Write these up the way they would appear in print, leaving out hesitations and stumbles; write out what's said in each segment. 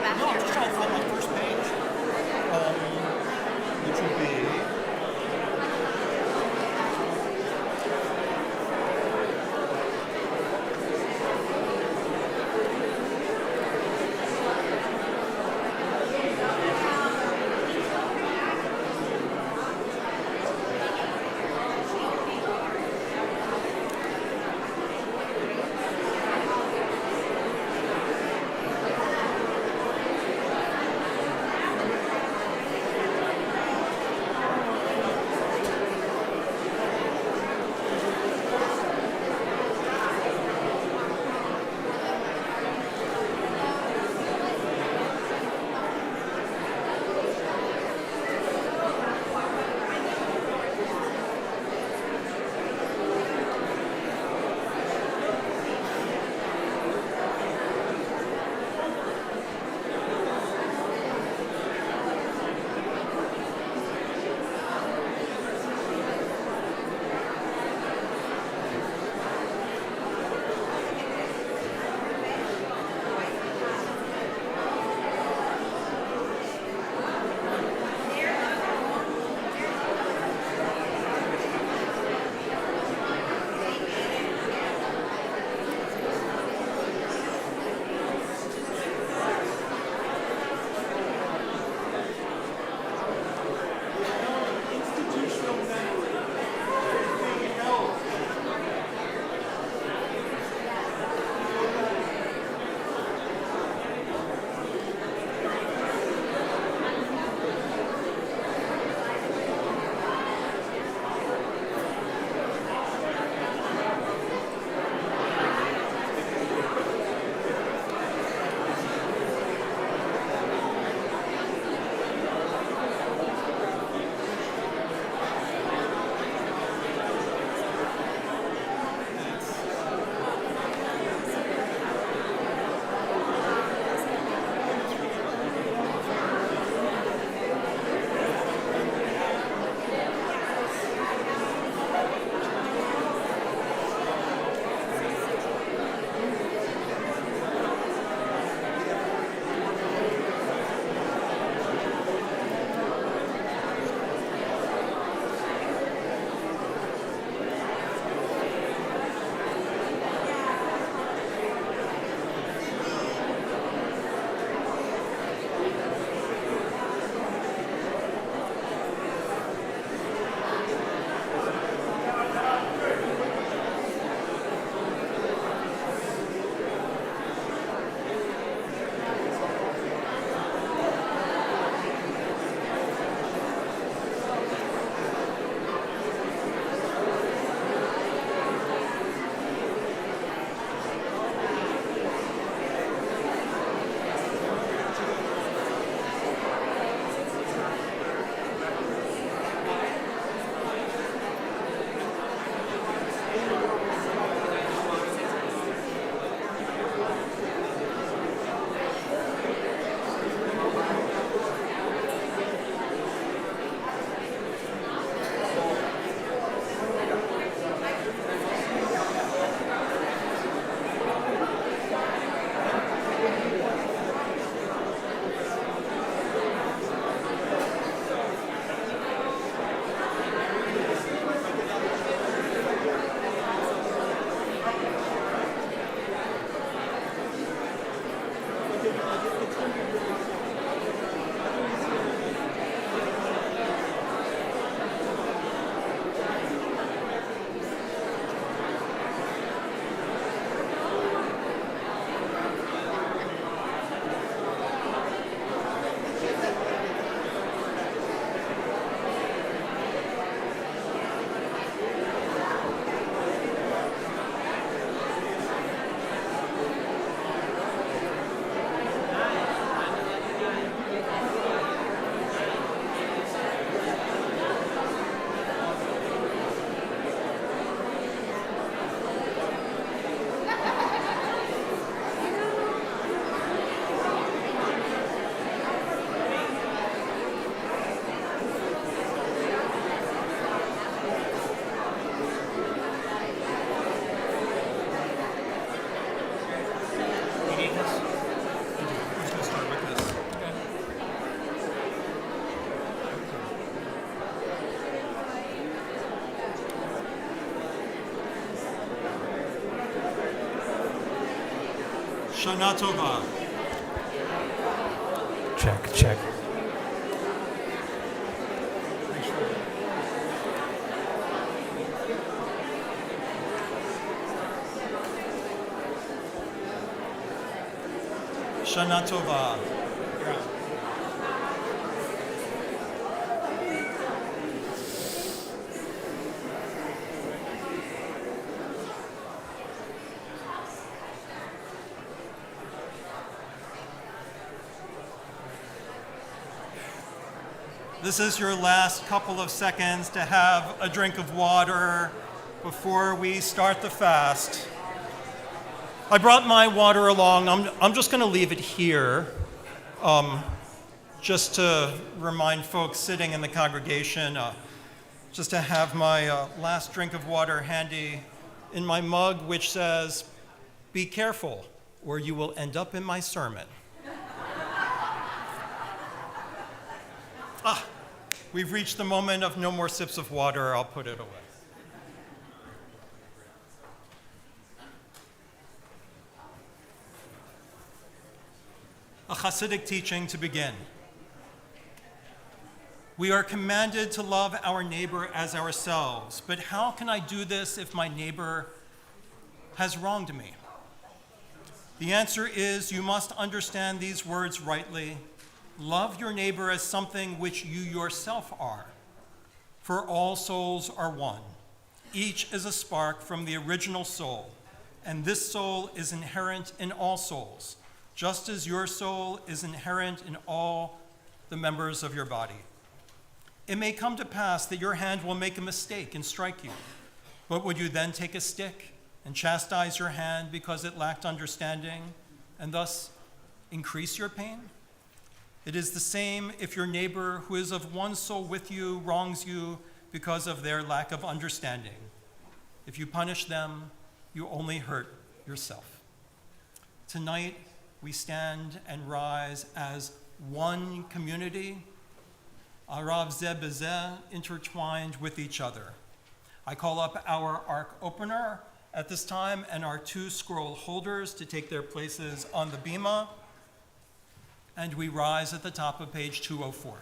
back No, I'm here. just trying to find my first page, which would be. Shana Tova. Check, check. Shana Tova. This is your last couple of seconds to have a drink of water before we start the fast. I brought my water along. I'm just going to leave it here, just to remind folks sitting in the congregation, just to have my last drink of water handy in my mug, which says, "Be careful, or you will end up in my sermon." We've reached the moment of no more sips of water. I'll put it away. A Hasidic teaching to begin. We are commanded to love our neighbor as ourselves, but how can I do this if my neighbor has wronged me? The answer is you must understand these words rightly. Love your neighbor as something which you yourself are. For all souls are one. Each is a spark from the original soul, and this soul is inherent in all souls, just as your soul is inherent in all the members of your body. It may come to pass that your hand will make a mistake and strike you, but would you then take a stick and chastise your hand because it lacked understanding, and thus increase your pain? It is the same if your neighbor who is of one soul with you wrongs you because of their lack of understanding. If you punish them, you only hurt yourself. Tonight, we stand and rise as one community, Arav Zeh B'Zeh, intertwined with each other. I call up our ark opener at this time and our two scroll holders to take their places on the bima, and we rise at the top of page 204.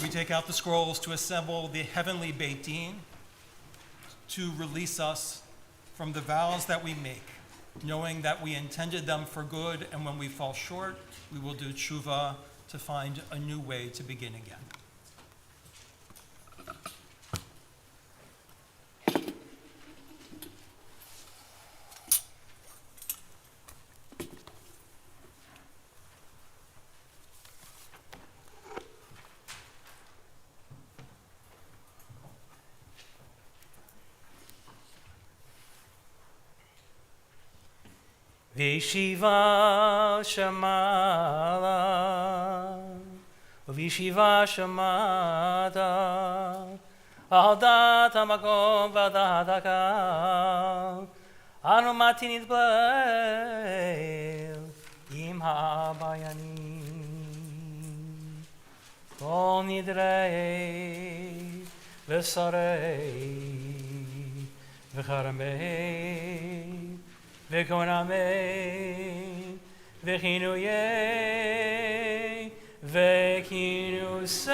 We take out the scrolls to assemble the heavenly Beit Din, to release us from the vows that we make, knowing that we intended them for good, and when we fall short, we will do tshuva to find a new way to begin again. Vishiva Shamala, Vishiva Shamada, Aldat Amakom Vadadaka, Anumatinit Blail, Imha Bayani, Kol Nidrei, Vesarei, V'charamei, V'konamei, V'chinuyei, V'kinusei,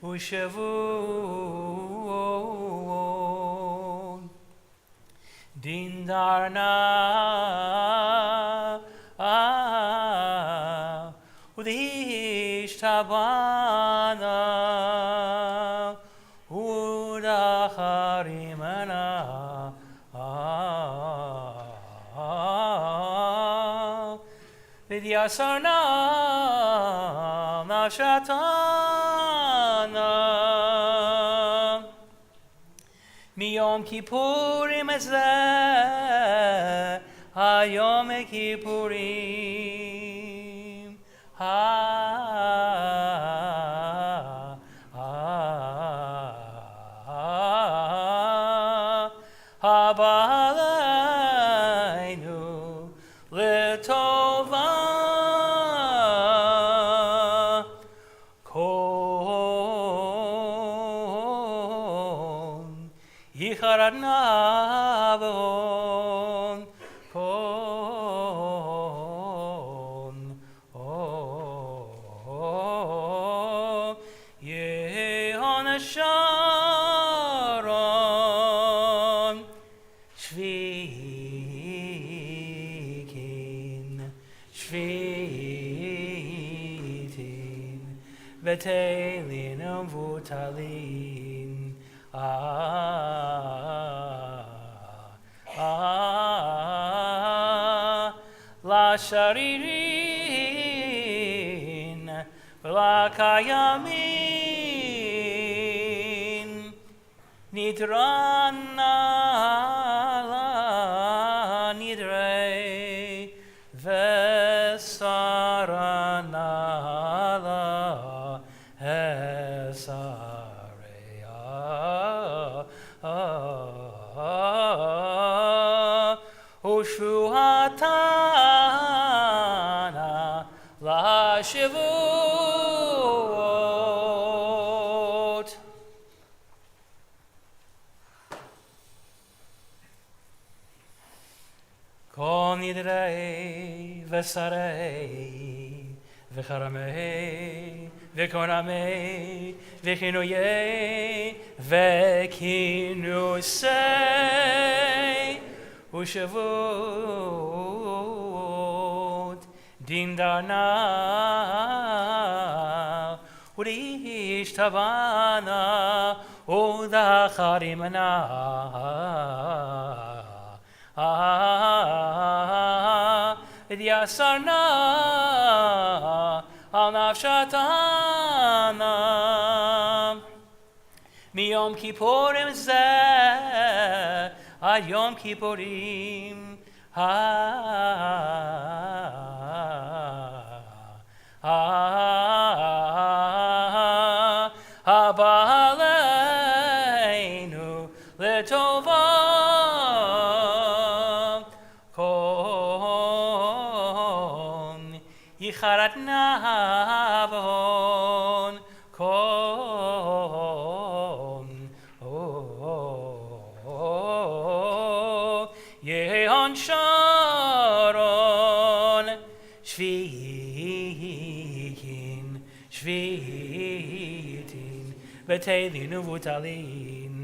U'shavun, Dindarna, U'dishtabana, U'dacharimana, Vidyasarna Nashatana Miyom Kippurim Ezeh Hayom Kippurim Habalaynu Litova Kon Yicharanavon Kon Yehon Sharon Shvitin Betelin Vutalin La Sharirin La Kayamin Nidrana La Nidrei Vesarana La Hesarea Ushuatana La Shivut Kol Nidrei Vesarei Vecharamei Vekoramei Vechinuyei Vekinusei Ushavut Dindana Urish Tavana Udacharimana Yasarna Al Nafshatana Miyom Kippurim Zeh Ad Yom Kippurim Habaleinu Letova Kon Yicharat Navon Kon Yehon Sharon Shvitin Betelin Uvutalin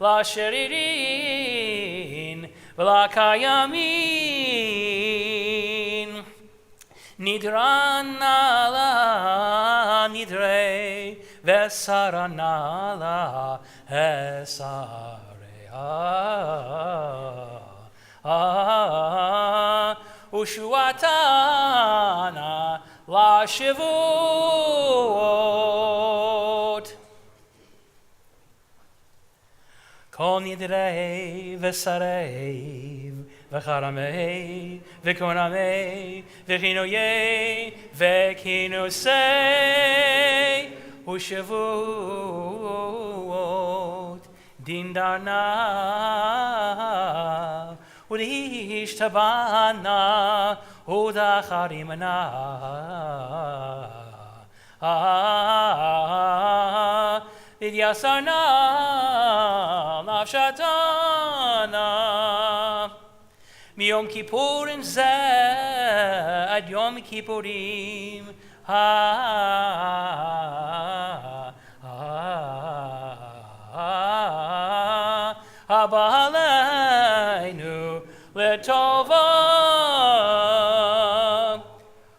La Sheririn La Kayamin Nidrana La Nidrei Vesarana La Hesarea Ushuatana La Shivut Kol Nidrei Vesarei Vecharamei Vekoramei Vechinuyei Vekinusei Ushavut Dindana Urish Tavana Udacharimana Vidyasarna Nafshatana Miyom Kippurim Zeh Ad Yom Kippurim Habaleinu Letova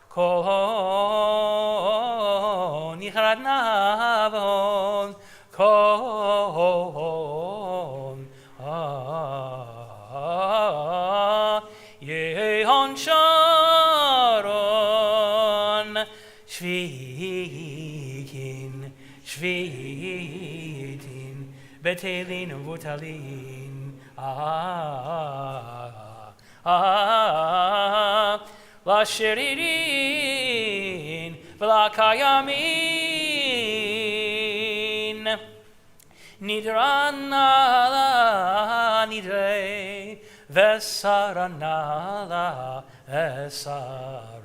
Kon Yicharat Navon Kon Yehon Sharon Shvitin Betelin Vutalin La Sheririn V'la Kayamin Nidrana la nidrei, vesarana la esarea.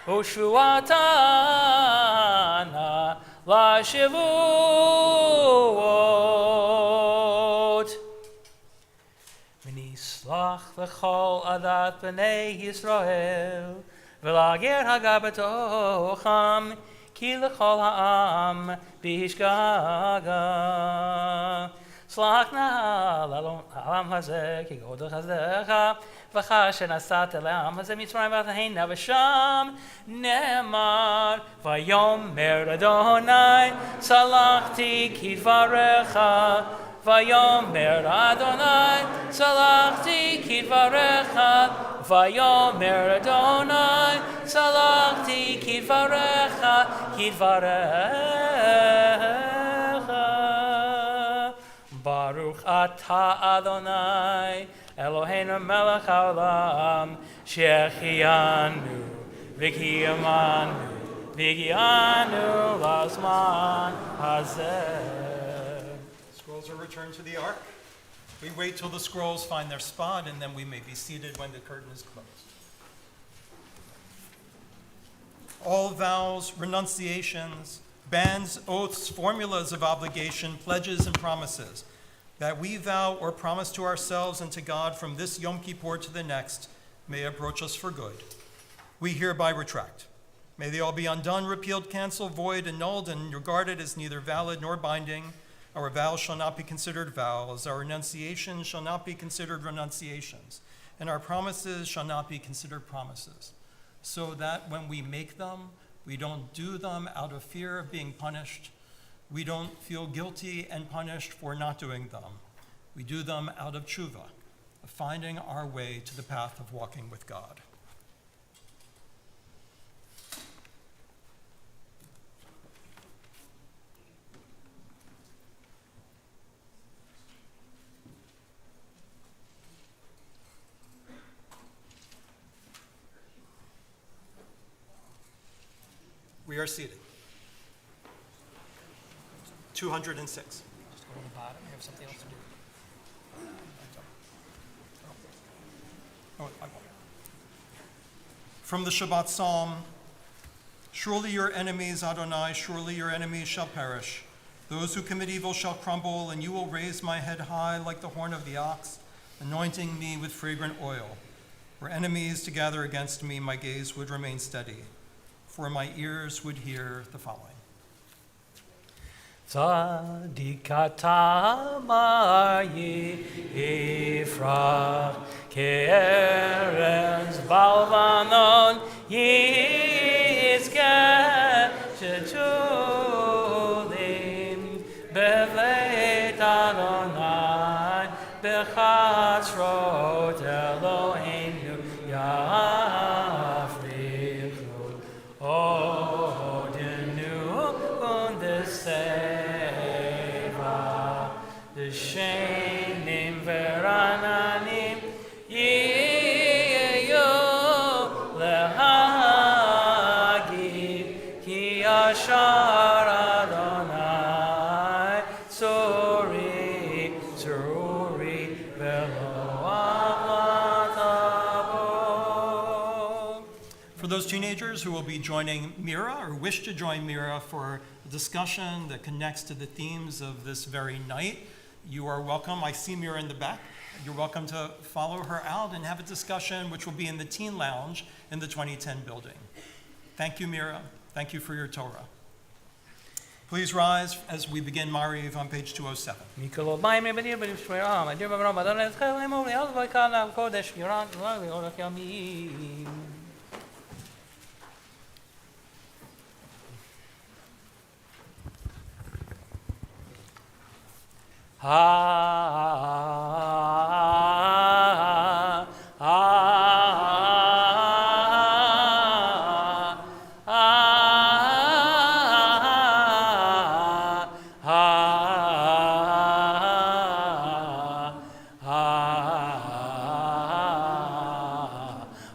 Ushuatana la shivuot. V'nislach l'chol adat b'nei Yisrael, v'lager hagar b'tocham, ki l'chol ha'am b'ishgaga. Slach na l'olam hazeh, ki godel chazecha, v'chasher nasat l'olam hazeh mitzrayim v'ataheina v'sham, ne'emar, v'yomer Adonai, salachti ki dvarecha, Vayomer Adonai, salachti kidvarecha. Vayomer Adonai, salachti kidvarecha, kidvarecha. Baruch atah Adonai, Eloheinu melech haolam, shechianu, v'kiyamanu lazman hazeh. Scrolls are returned to the ark. We wait till the scrolls find their spot, and then we may be seated when the curtain is closed. All vows, renunciations, bans, oaths, formulas of obligation, pledges, and promises that we vow or promise to ourselves and to God from this Yom Kippur to the next may approach us for good. We hereby retract. May they all be undone, repealed, canceled, void, annulled, and regarded as neither valid nor binding. Our vows shall not be considered vows, our renunciations shall not be considered renunciations, and our promises shall not be considered promises, so that when we make them, we don't do them out of fear of being punished. We don't feel guilty and punished for not doing them. We do them out of tshuva, of finding our way to the path of walking with God. We are seated. 206. Just go to the bottom. I have something else to do. From the Shabbat Psalm, surely your enemies, Adonai, surely your enemies shall perish. Those who commit evil shall crumble, and you will raise my head high like the horn of the ox, anointing me with fragrant oil. Were enemies to gather against me, my gaze would remain steady, for my ears would hear the following. Tzadikata yifrach ke'erez balvanon yizkeh shetulim beveit Adonai bechatzrot Eloheinu yafrichu odenu undeseva Shenim verananim yeyo lehagid ki ashar Adonai tzuri velo amatavo. For those teenagers who will be joining Mira or wish to join Mira for a discussion that connects to the themes of this very night, you are welcome. I see Mira in the back. You're welcome to follow her out and have a discussion, which will be in the Teen Lounge in the 2010 building. Thank you, Mira. Thank you for your Torah. Please rise as we begin Mariv on page 207.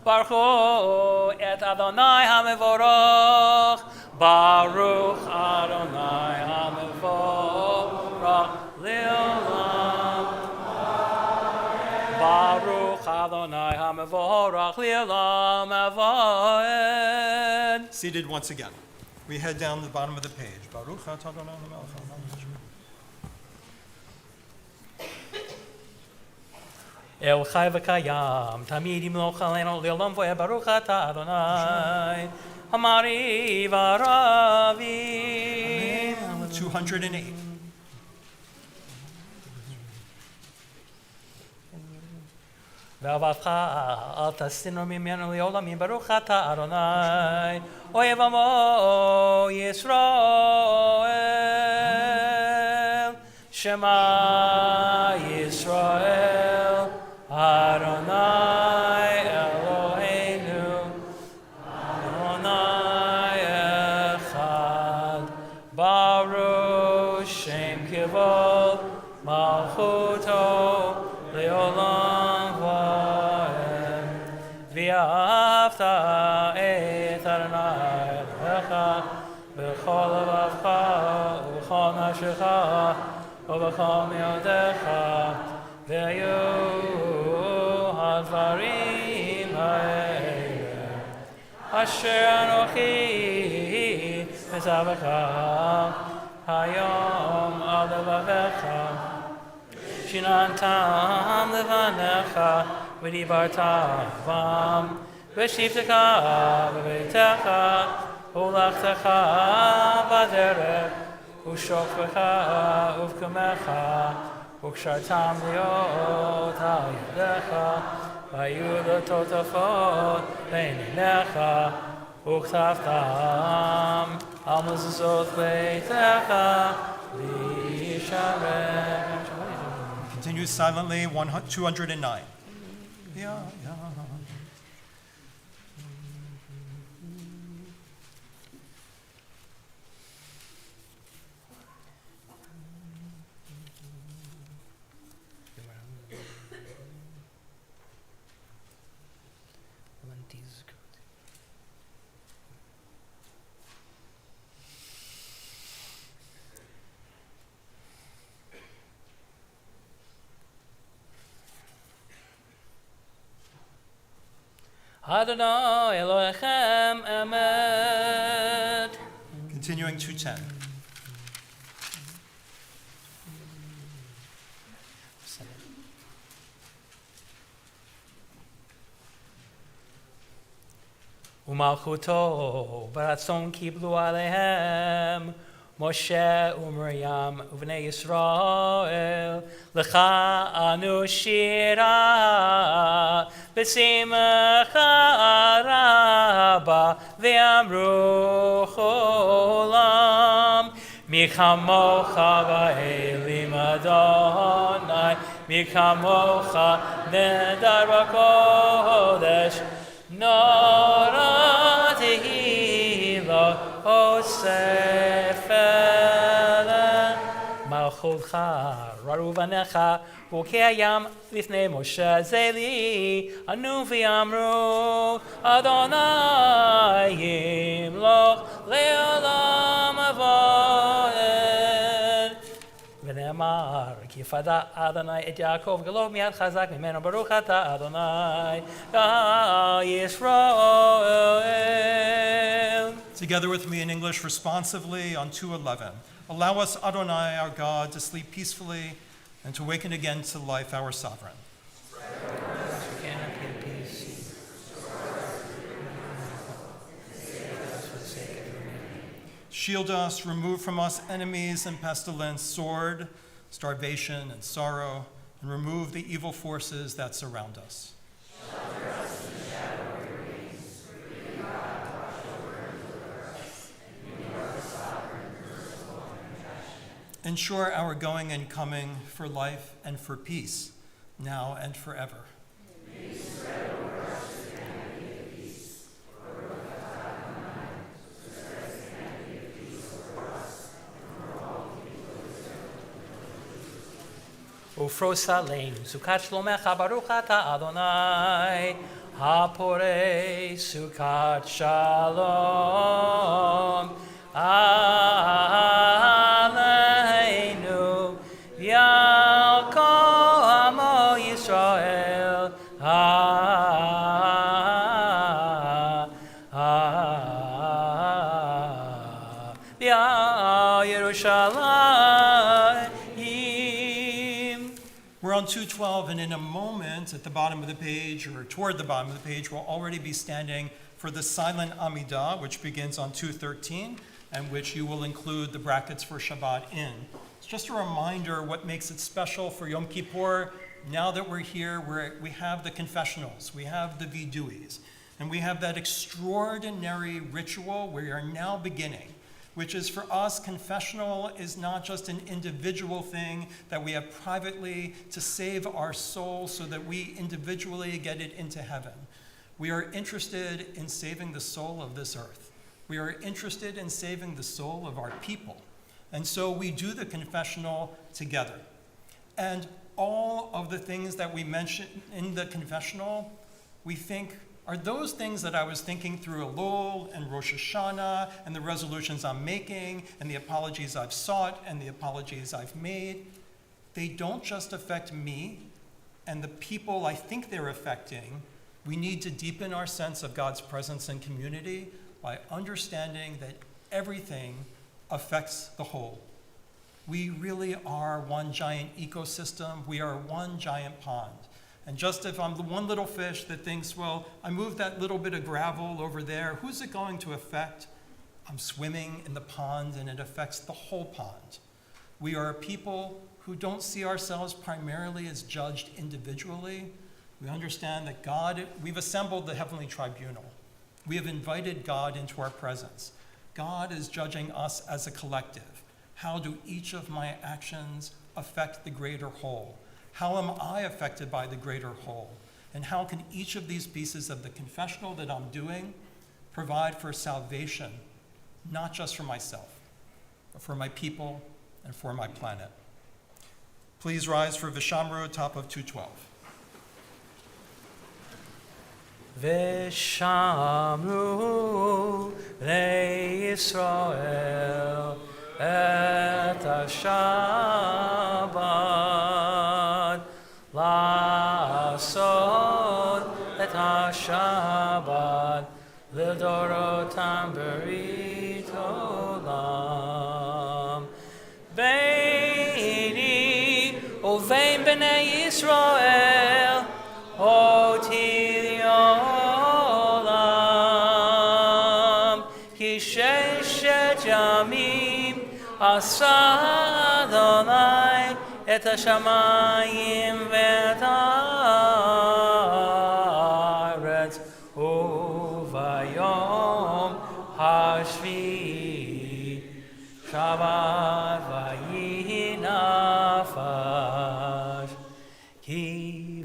Baruch et Adonai HaMevorach. Baruch Adonai HaMevorach Le'olam. Baruch Adonai HaMevorach Le'olam Avoed. Seated once again. We head down the bottom of the page. Baruch atah Adonai HaMelech HaOlam. El Chai V'Kayam, Tamid Yimloch Aleinu Le'olam Voed. Baruch Atah Adonai Hamari V'Aravi. 208. ואהבתך אל תסתינו ממנו לעולמים. ברוך אתה אדוני אוהב עמו ישראל. שמע ישראל אדוני אלוהינו אדוני אחד. ברוך שם כבוד מלכותו לעולם ועד. ואהבת את אדוני אלוהיך בכל לבבך ובכל נפשך ובכל מאודך. והיו הדברים האלה אשר אנוכי מצווך היום על לבבך. שיננתם לבניך ודיברת בם ושבתך בביתך ולכתך בדרך ושוכבך ובקומך וקשרתם להיות על ידך והיו לטוטפות בין עיניך וכתבתם על מזוזות ביתך להישמר. Continue silently, 209. Yeah. Adonai Elohechem Emet. Continuing 210. ומלכותו ברצון קיבלו עליהם משה ומרים ובני ישראל. לך אנו שירה בשמחה רבה ואמרו חולם. מי כמוך באלים אדוני, מי כמוך נדר בקודש. נורא תהילה וספלה. מלכותך ררו בניך וכהים לפני משה זה לי. ענו ואמרו אדוני ימלוך לעולם אבוד. ונאמר כי יפדה אדוני את יעקב גלו מיד חזק ממנו. ברוך אתה אדוני ישראל. Together with me in English responsively on 211. Allow us, Adonai, our God, to sleep peacefully and to waken again to life, our sovereign. Shield us, remove from us enemies and pestilence, sword, starvation, and sorrow, and remove the evil forces that surround us. Shelter us in the shadow of your wings, for you, God, watch over and deliver us, and you are the sovereign, merciful, and compassionate. Ensure our going and coming for life and for peace, now and forever. May you spread over us your canopy of peace. Baruch atah Adonai, who spreads the canopy of peace over us and over all the people of Israel. ופרוס עלינו סוכת שלומך ברוך אתה אדוני Hapore Sukat Shalom Aleinu V'al Kol Amo Yisrael V'al Yerushalayim. We're on 212, and in a moment at the bottom of the page, or toward the bottom of the page, we'll already be standing for the silent Amidah, which begins on 213, and which you will include the brackets for Shabbat in. It's just a reminder what makes it special for Yom Kippur. Now that we're here, we have the confessionals, we have the viduis, and we have that extraordinary ritual we are now beginning, which is for us, confessional is not just an individual thing that we have privately to save our soul so that we individually get it into heaven. We are interested in saving the soul of this earth. We are interested in saving the soul of our people. And so we do the confessional together. And all of the things that we mention in the confessional, we think are those things that I was thinking through Elul and Rosh Hashanah and the resolutions I'm making and the apologies I've sought and the apologies I've made. They don't just affect me and the people I think they're affecting. We need to deepen our sense of God's presence and community by understanding that everything affects the whole. We really are one giant ecosystem. We are one giant pond. And just if I'm the one little fish that thinks, well, I moved that little bit of gravel over there, who's it going to affect? I'm swimming in the pond and it affects the whole pond. We are a people who don't see ourselves primarily as judged individually. We understand that God, we've assembled the heavenly tribunal. We have invited God into our presence. God is judging us as a collective. How do each of my actions affect the greater whole? How am I affected by the greater whole? And how can each of these pieces of the confessional that I'm doing provide for salvation, not just for myself, but for my people and for my planet? Please rise for Vishamru, top of 212. Vishamru Bnei Yisrael et HaShabbat La'asod et HaShabbat L'dorotam berit olam Beini uvein Bnei Yisrael Oti olam Ki sheshet yamim Asa Adonai et hashamayim ve'et haaretz uvayom hashvi Shabbat vayihi nafash ki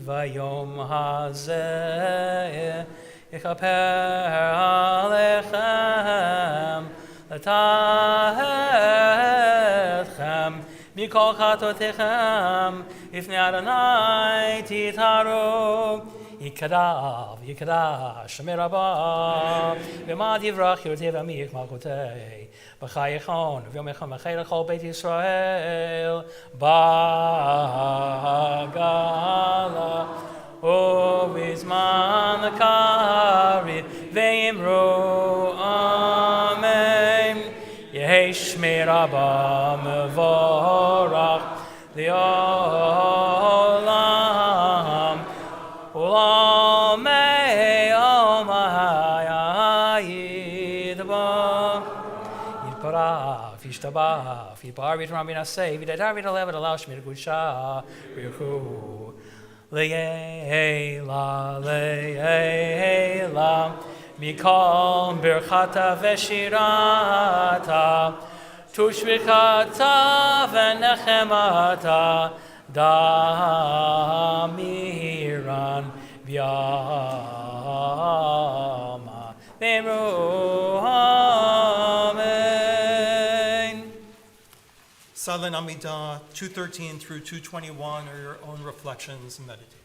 vayom hazeh ichaper alechem L'tahetchem mikol chatotechem ifnei Adonai titaru Yikadav, Yikadash, Merabah, V'mad Yivrach Yortei V'amich Malkutei, B'chayechon, V'yomechon Mechei L'chol Beit Yisrael, Ba'gala, U'bizman L'kari, V'yimru Amen, Yehesh Merabah Mevorach, L'olam, Ulamei Omayayidba Yidbaraf, Yishtabaf, Yidbar Vitram Binasei, Vidatar Vidalevet, Alaush Mirgusha, Riku, Leela, Mikol, Birchata Veshirata, Tushvikata Venechemata, Damiran Vyama Beru Amen. Silent Amidah, 213 through 221 are your own reflections and meditations.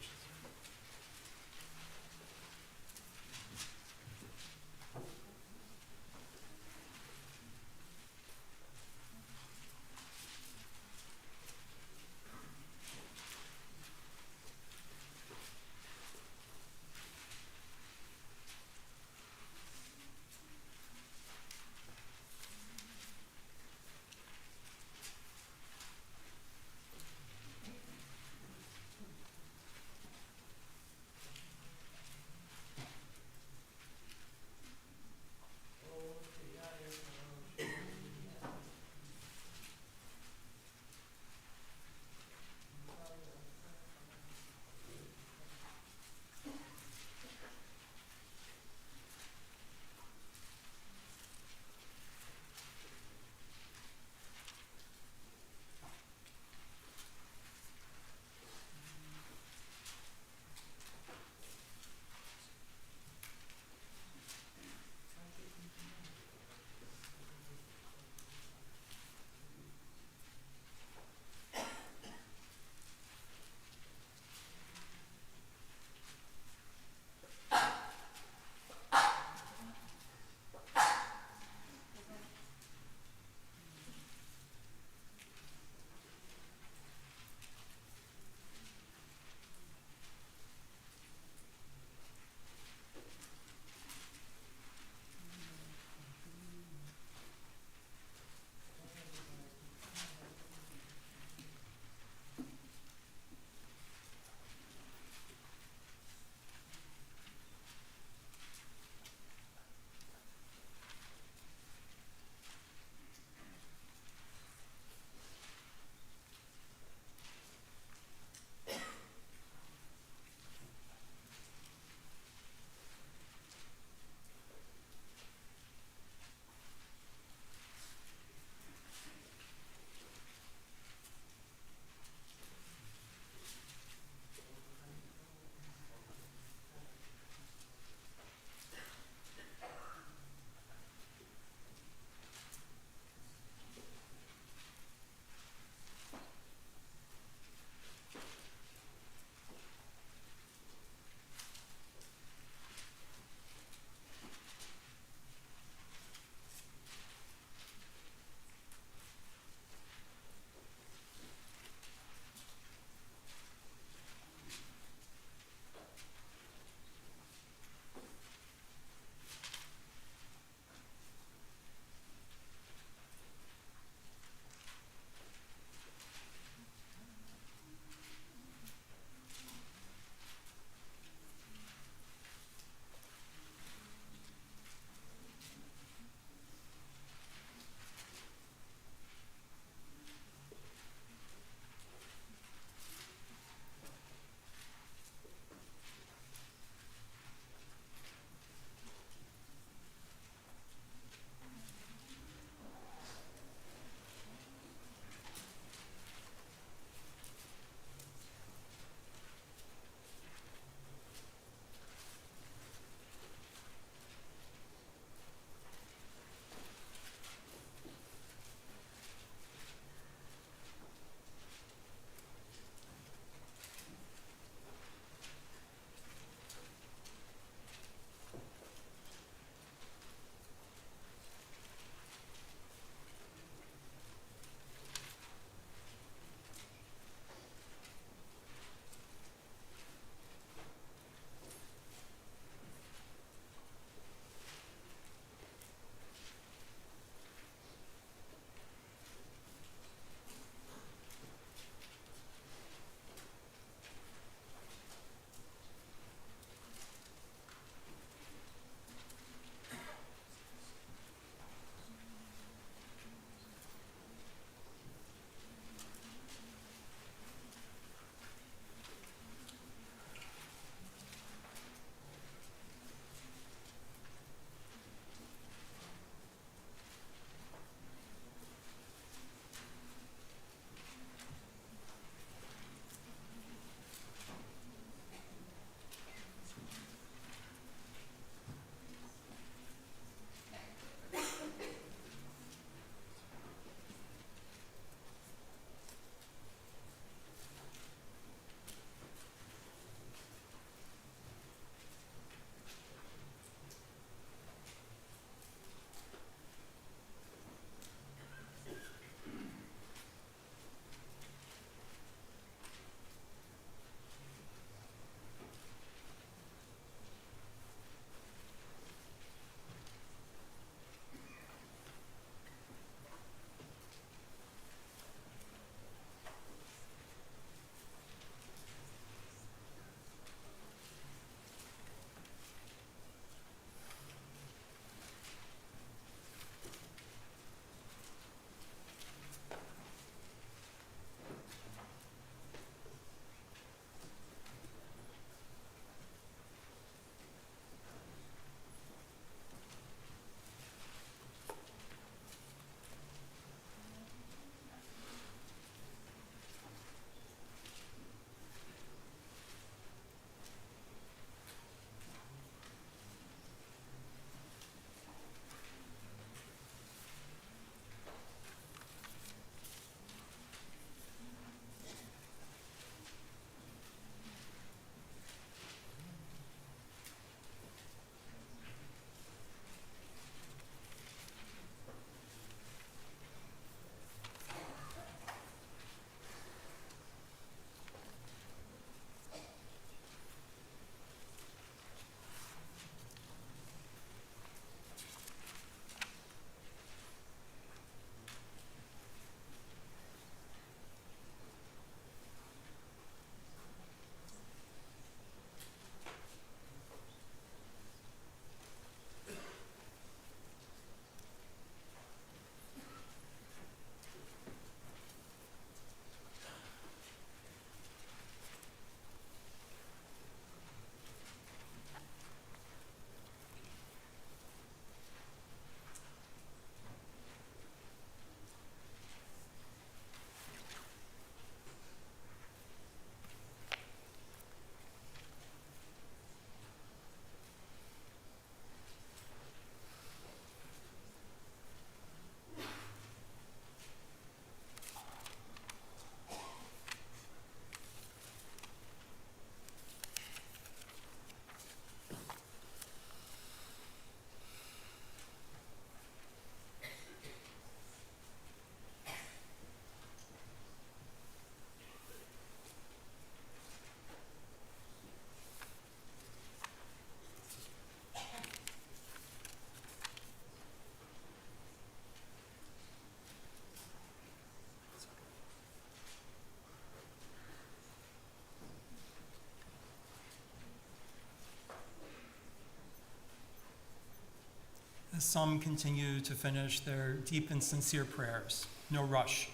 As some continue to finish their deep and sincere prayers, no rush.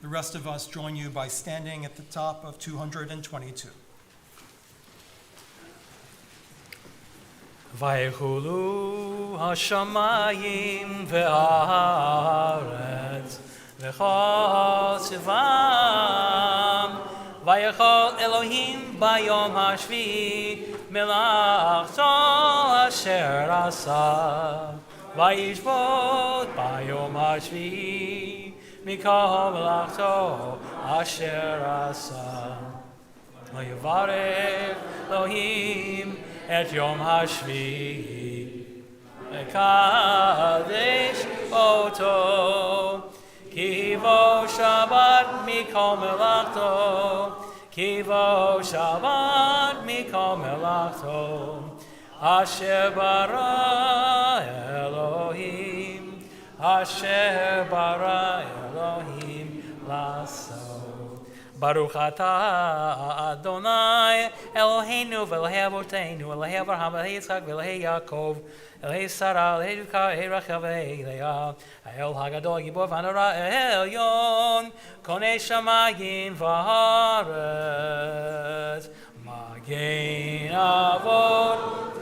The rest of us join you by standing at the top of 222. ויחולו השמיים והארץ וכל צבאם ויכל אלוהים ביום השביעי מלאכתו אשר עשה וישבות ביום השביעי מכל מלאכתו אשר עשה ויברך אלוהים את יום השביעי וקדש אותו כי בו שבת מכל מלאכתו כי בו שבת מכל מלאכתו אשר ברא אלוהים אשר ברא אלוהים לעשות ברוך אתה אדוני אלוהינו ואלוהי אבותינו אלוהי אברהם ואלוהי יצחק ואלוהי יעקב אלוהי שרה אלוהי רבקה אלוהי רחל ואלוהי לאה האל הגדול הגיבור והנורא העליון קונה שמיים וארץ מגן אבות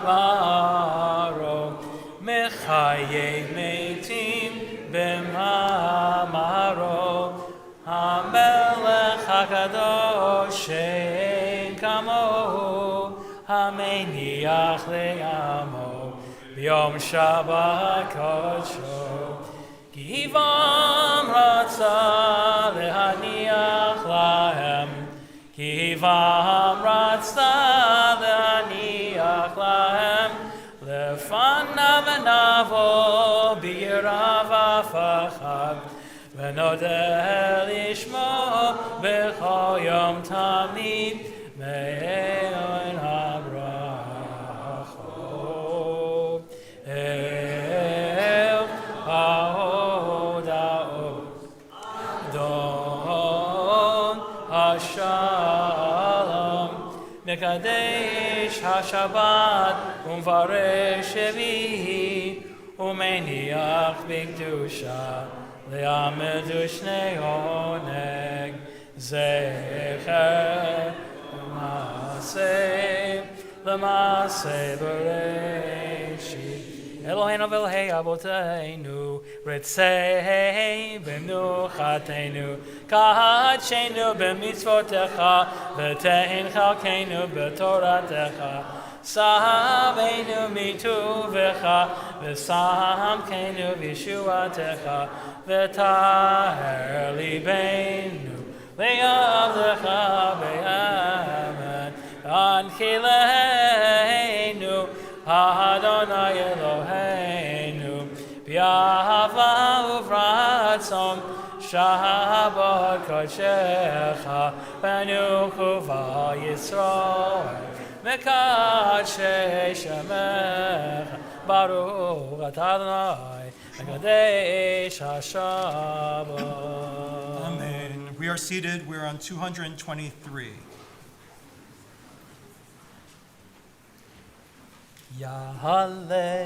וארוך מחיי מתים במאמרו המלך הקדוש שאין כמוהו המניח לעמו ביום שבת קודשו כי בם רצה להניח להם כי בם רצה להניח להם לפניו נבוא ביראה ופחד ונודה לשמו בכל יום תמיד מעין הברכות אל ההודעות אדון השלום מקדש השבת ומפרש שביעי ומניח בקדושה לעמד ושני עונג זכר למעשה בראשית אלוהינו ואלוהי אבותינו רצה במנוחתנו קדשנו במצוותיך ותן חלקנו בתורתך שבנו מטובך ושמחנו בישועתך וטהר ליבנו לעבדך באמת הנחילנו אדוני אלוהינו באהבה וברצון שבת קודשך בנוחו וישראל מקדשי שמך ברוך אתה אדוני מקדש השבת. Amen. We are seated. We're on 223. יעלה,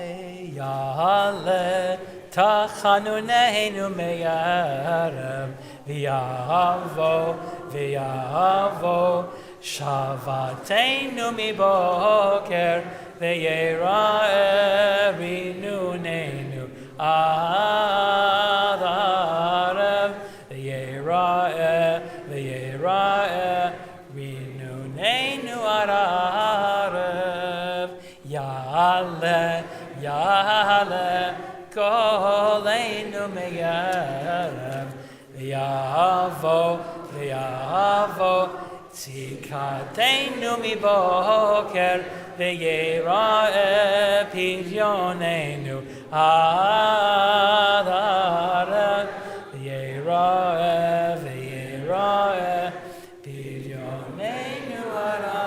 יעלה, תחנוננו מערב, ויבוא, ויבוא, שבתנו מבוקר, ויראה רנוננו עד ערב, ויראה, ויראה רנוננו עד ערב. יעלה, יעלה, קולנו מערב, ויבוא, ויבוא, צדקתנו מבוקר, ויראה פדיוננו עד ערב, ויראה, ויראה פדיוננו עד ערב.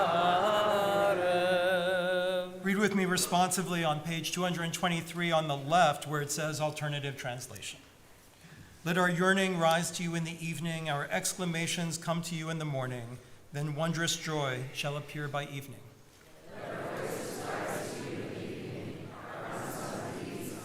Read with me responsively on page 223 on the left where it says alternative translation. Let our yearning rise to you in the evening, our exclamations come to you in the morning, then wondrous joy shall appear by evening. Let our voices rise to you in the evening, our songs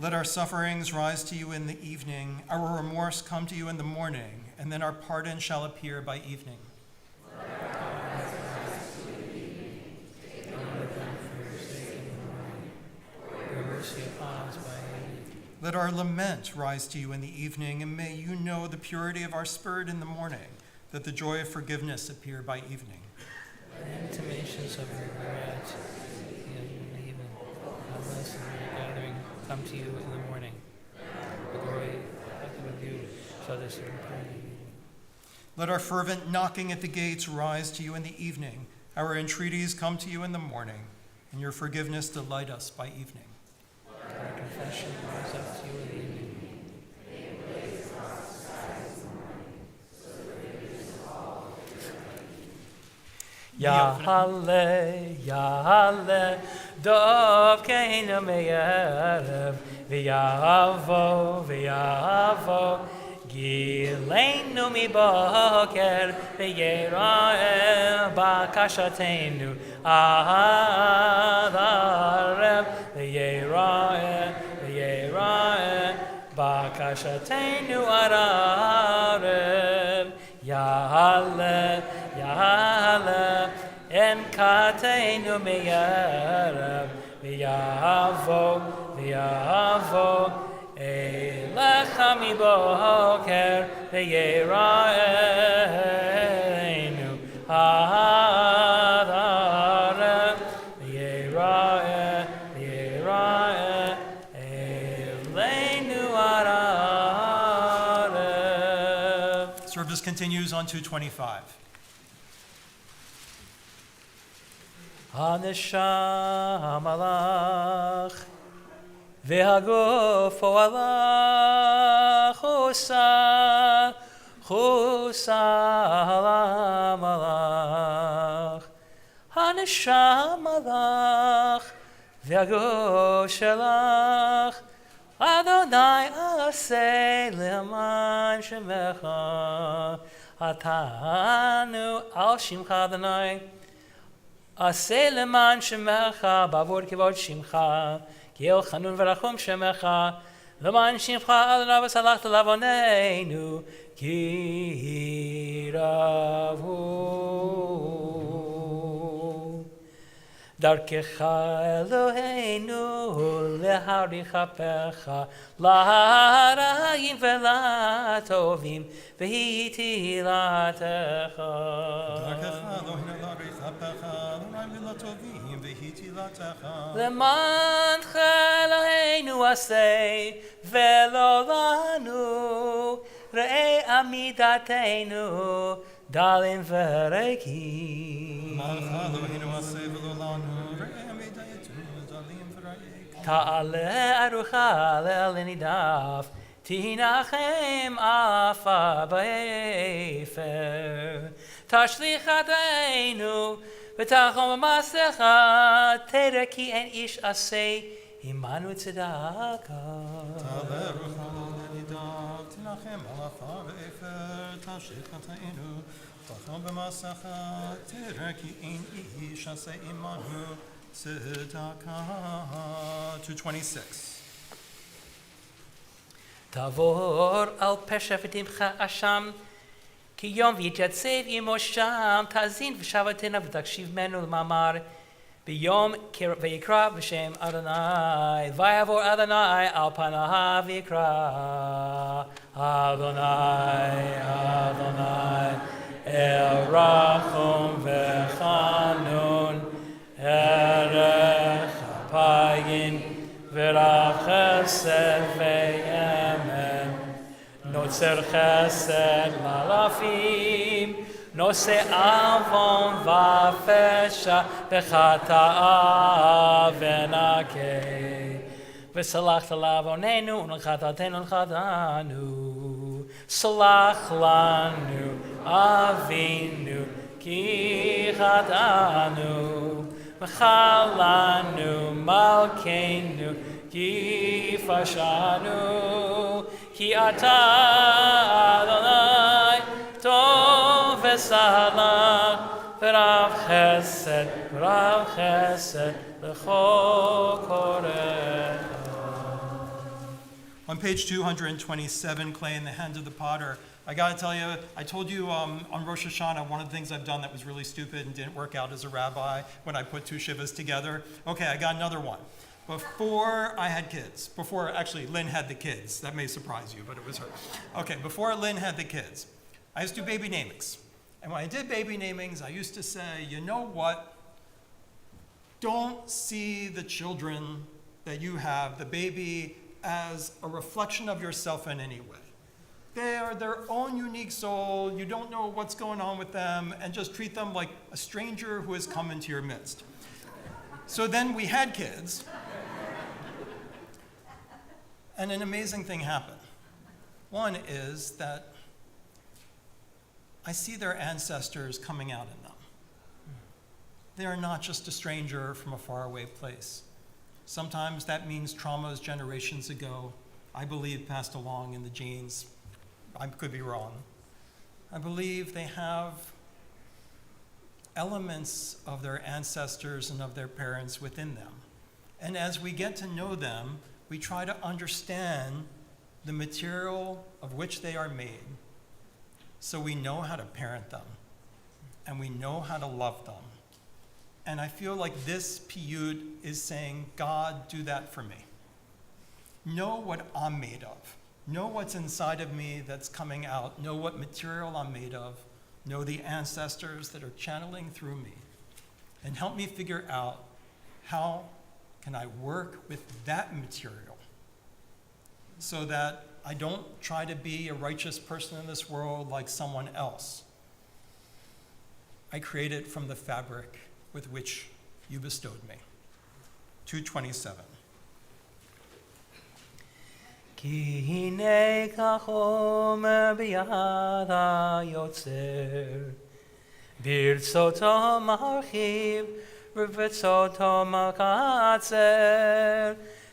Let our sufferings rise to you in the evening, our remorse come to you in the morning, and then our pardon shall appear by evening. Let our lament rise to you in the evening, and may you know the purity of our spirit in the morning, that the joy of forgiveness appear by evening. Intimations of your regret, even unless in your gathering, come to you in the morning. The glory of you shall this Let our fervent knocking at the gates rise to you in the evening, our entreaties come to you in the morning, and your forgiveness delight us by evening. Our confession rise up to you in the evening. Yahale, Yahale, Dov Keinu Me'erev, V'yavo, V'yavo, Gileinu Miboker, V'yerael, Bakashatenu, Ahadareb, V'yerael, V'yerael, Bakashatenu, Arareb, Yahale, Yahale, En Kateinu Me'erev, V'yavo, V'yavo, Elecha Miboker, V'yeraenu, Ha'adareb, V'yerael, V'yerael, Eleinu Arareb. Service continues on 225. הנשם הלך, והגוף הלך, חוסה המלך. הנשם הלך, והגוף שלך, אדוני עשה למען שמך. עתנו על שמך אדוני, עשה למען שמך, בעבור כבוד שמך, כי אל חנון ורחום שמך, למען שמך אדוני וסלחת לעווננו, כי רב הוא. דרכך אלוהינו להעריך אפיך, לרעים ולטובים, והיא תהילתך. דרכך אלוהינו להעריך אפיך, לרעים ולטובים, והיא תהילתך. למענך אלוהינו עשה, ולא לנו, ראה עמידתנו, דלים וריקים. למענך אלוהינו עשה ולא לנו, ראה עמידתנו, דלים וריקים. תעלה ארוחה לאל נידף, תנחם עפה באפר. תשליך ידינו ותחום במעשיך, תראה כי אין איש עשה עמנו צדקה. תעלה רוחה לנידף, תנחם על עפה ואפר, תשליך ידינו ותחום במעשיך, תראה כי אין איש עשה עמנו צדקה. 226. תעבור על פשע ותמחה אשם, כי יום ויתייצב עמו שם, תאזין ושבתנה ותקשיב ממנו למאמר, ביום ויקרא בשם אדוני, ויעבור אדוני על פניו ויקרא, אדוני, אדוני, אל רחום וחנון, ערך אפיים ורב חסד ואמת, נוצר חסד לאלפים, נושא עוון ופשע וחטאה ונקה, וסלחת לעווננו ולחטאתנו וחטאנו. סלח לנו אבינו כי חטאנו, מחל לנו מלכנו כי פשענו, כי אתה אדוני טוב וסלח ורב חסד לכל קוראיך. On page 227, Clay in the Hand of the Potter, I got to tell you, I told you on Rosh Hashanah, one of the things I've done that was really stupid and didn't work out as a rabbi when I put two shivas together. Okay, I got another one. Before I had kids, before actually Lynn had the kids, that may surprise you, but it was her. Okay, before Lynn had the kids, I used to do baby namings. And when I did baby namings, I used to say, you know what? Don't see the children that you have, the baby, as a reflection of yourself in any way. They are their own unique soul. You don't know what's going on with them, and just treat them like a stranger who has come into your midst. So then we had kids, and an amazing thing happened. One is that I see their ancestors coming out in them. They are not just a stranger from a faraway place. Sometimes that means traumas generations ago, I believe, passed along in the genes. I could be wrong. I believe they have elements of their ancestors and of their parents within them. And as we get to know them, we try to understand the material of which they are made, so we know how to parent them, and we know how to love them. And I feel like this piyut is saying, God, do that for me. Know what I'm made of. Know what's inside of me that's coming out. Know what material I'm made of. Know the ancestors that are channeling through me. And help me figure out how can I work with that material so that I don't try to be a righteous person in this world like someone else. I create it from the fabric with which you bestowed me. 227. כי הנה כחומר ביד היוצר, ברצותו מרחיב וברצותו מקצר,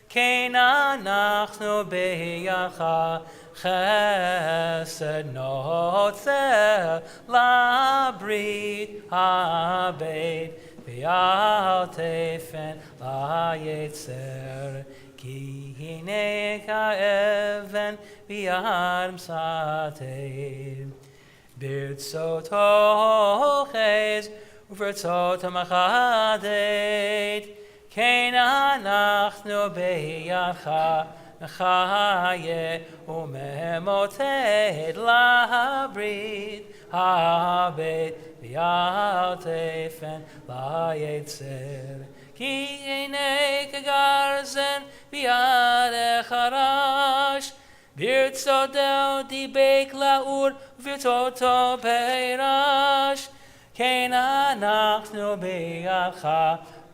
כן אנחנו ביחד חסד נוצר לברית הבית ואל תפן ליצר. כי הנה כאבן ביד מסתר, ברצותו חז וברצותו מחדד, כן אנחנו בידך נחיה וממוטט לברית הבית ואל תפן ליצר. כי הנה כגרזן בידך רש, ברצותו דיבק לאור וברצותו פירש, כן אנחנו בידך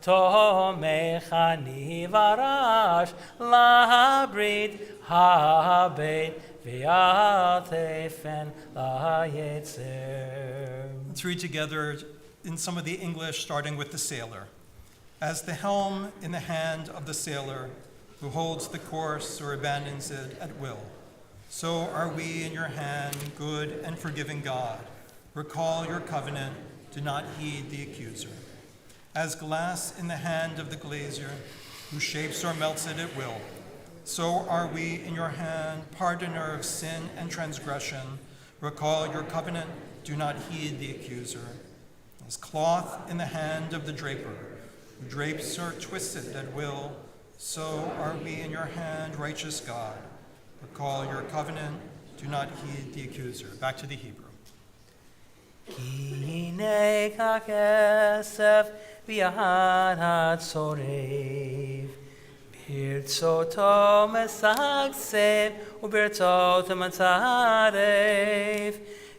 תומך אני ורש לברית הבית ואל תפן ליצר. Let's read together in some of the English, starting with the sailor. As the helm in the hand of the sailor who holds the course or abandons it at will, so are we in your hand, good and forgiving God. Recall your covenant, do not heed the accuser. As glass in the hand of the glazier who shapes or melts it at will, so are we in your hand, pardoner of sin and transgression. Recall your covenant, do not heed the accuser. As cloth in the hand of the draper, who drapes or twists it at will, so are we in your hand, righteous God. Recall your covenant, do not heed the accuser. Back to the Hebrew. כי הנה ככסף ביד הצורב, ברצותו משגשג וברצותו מצרף,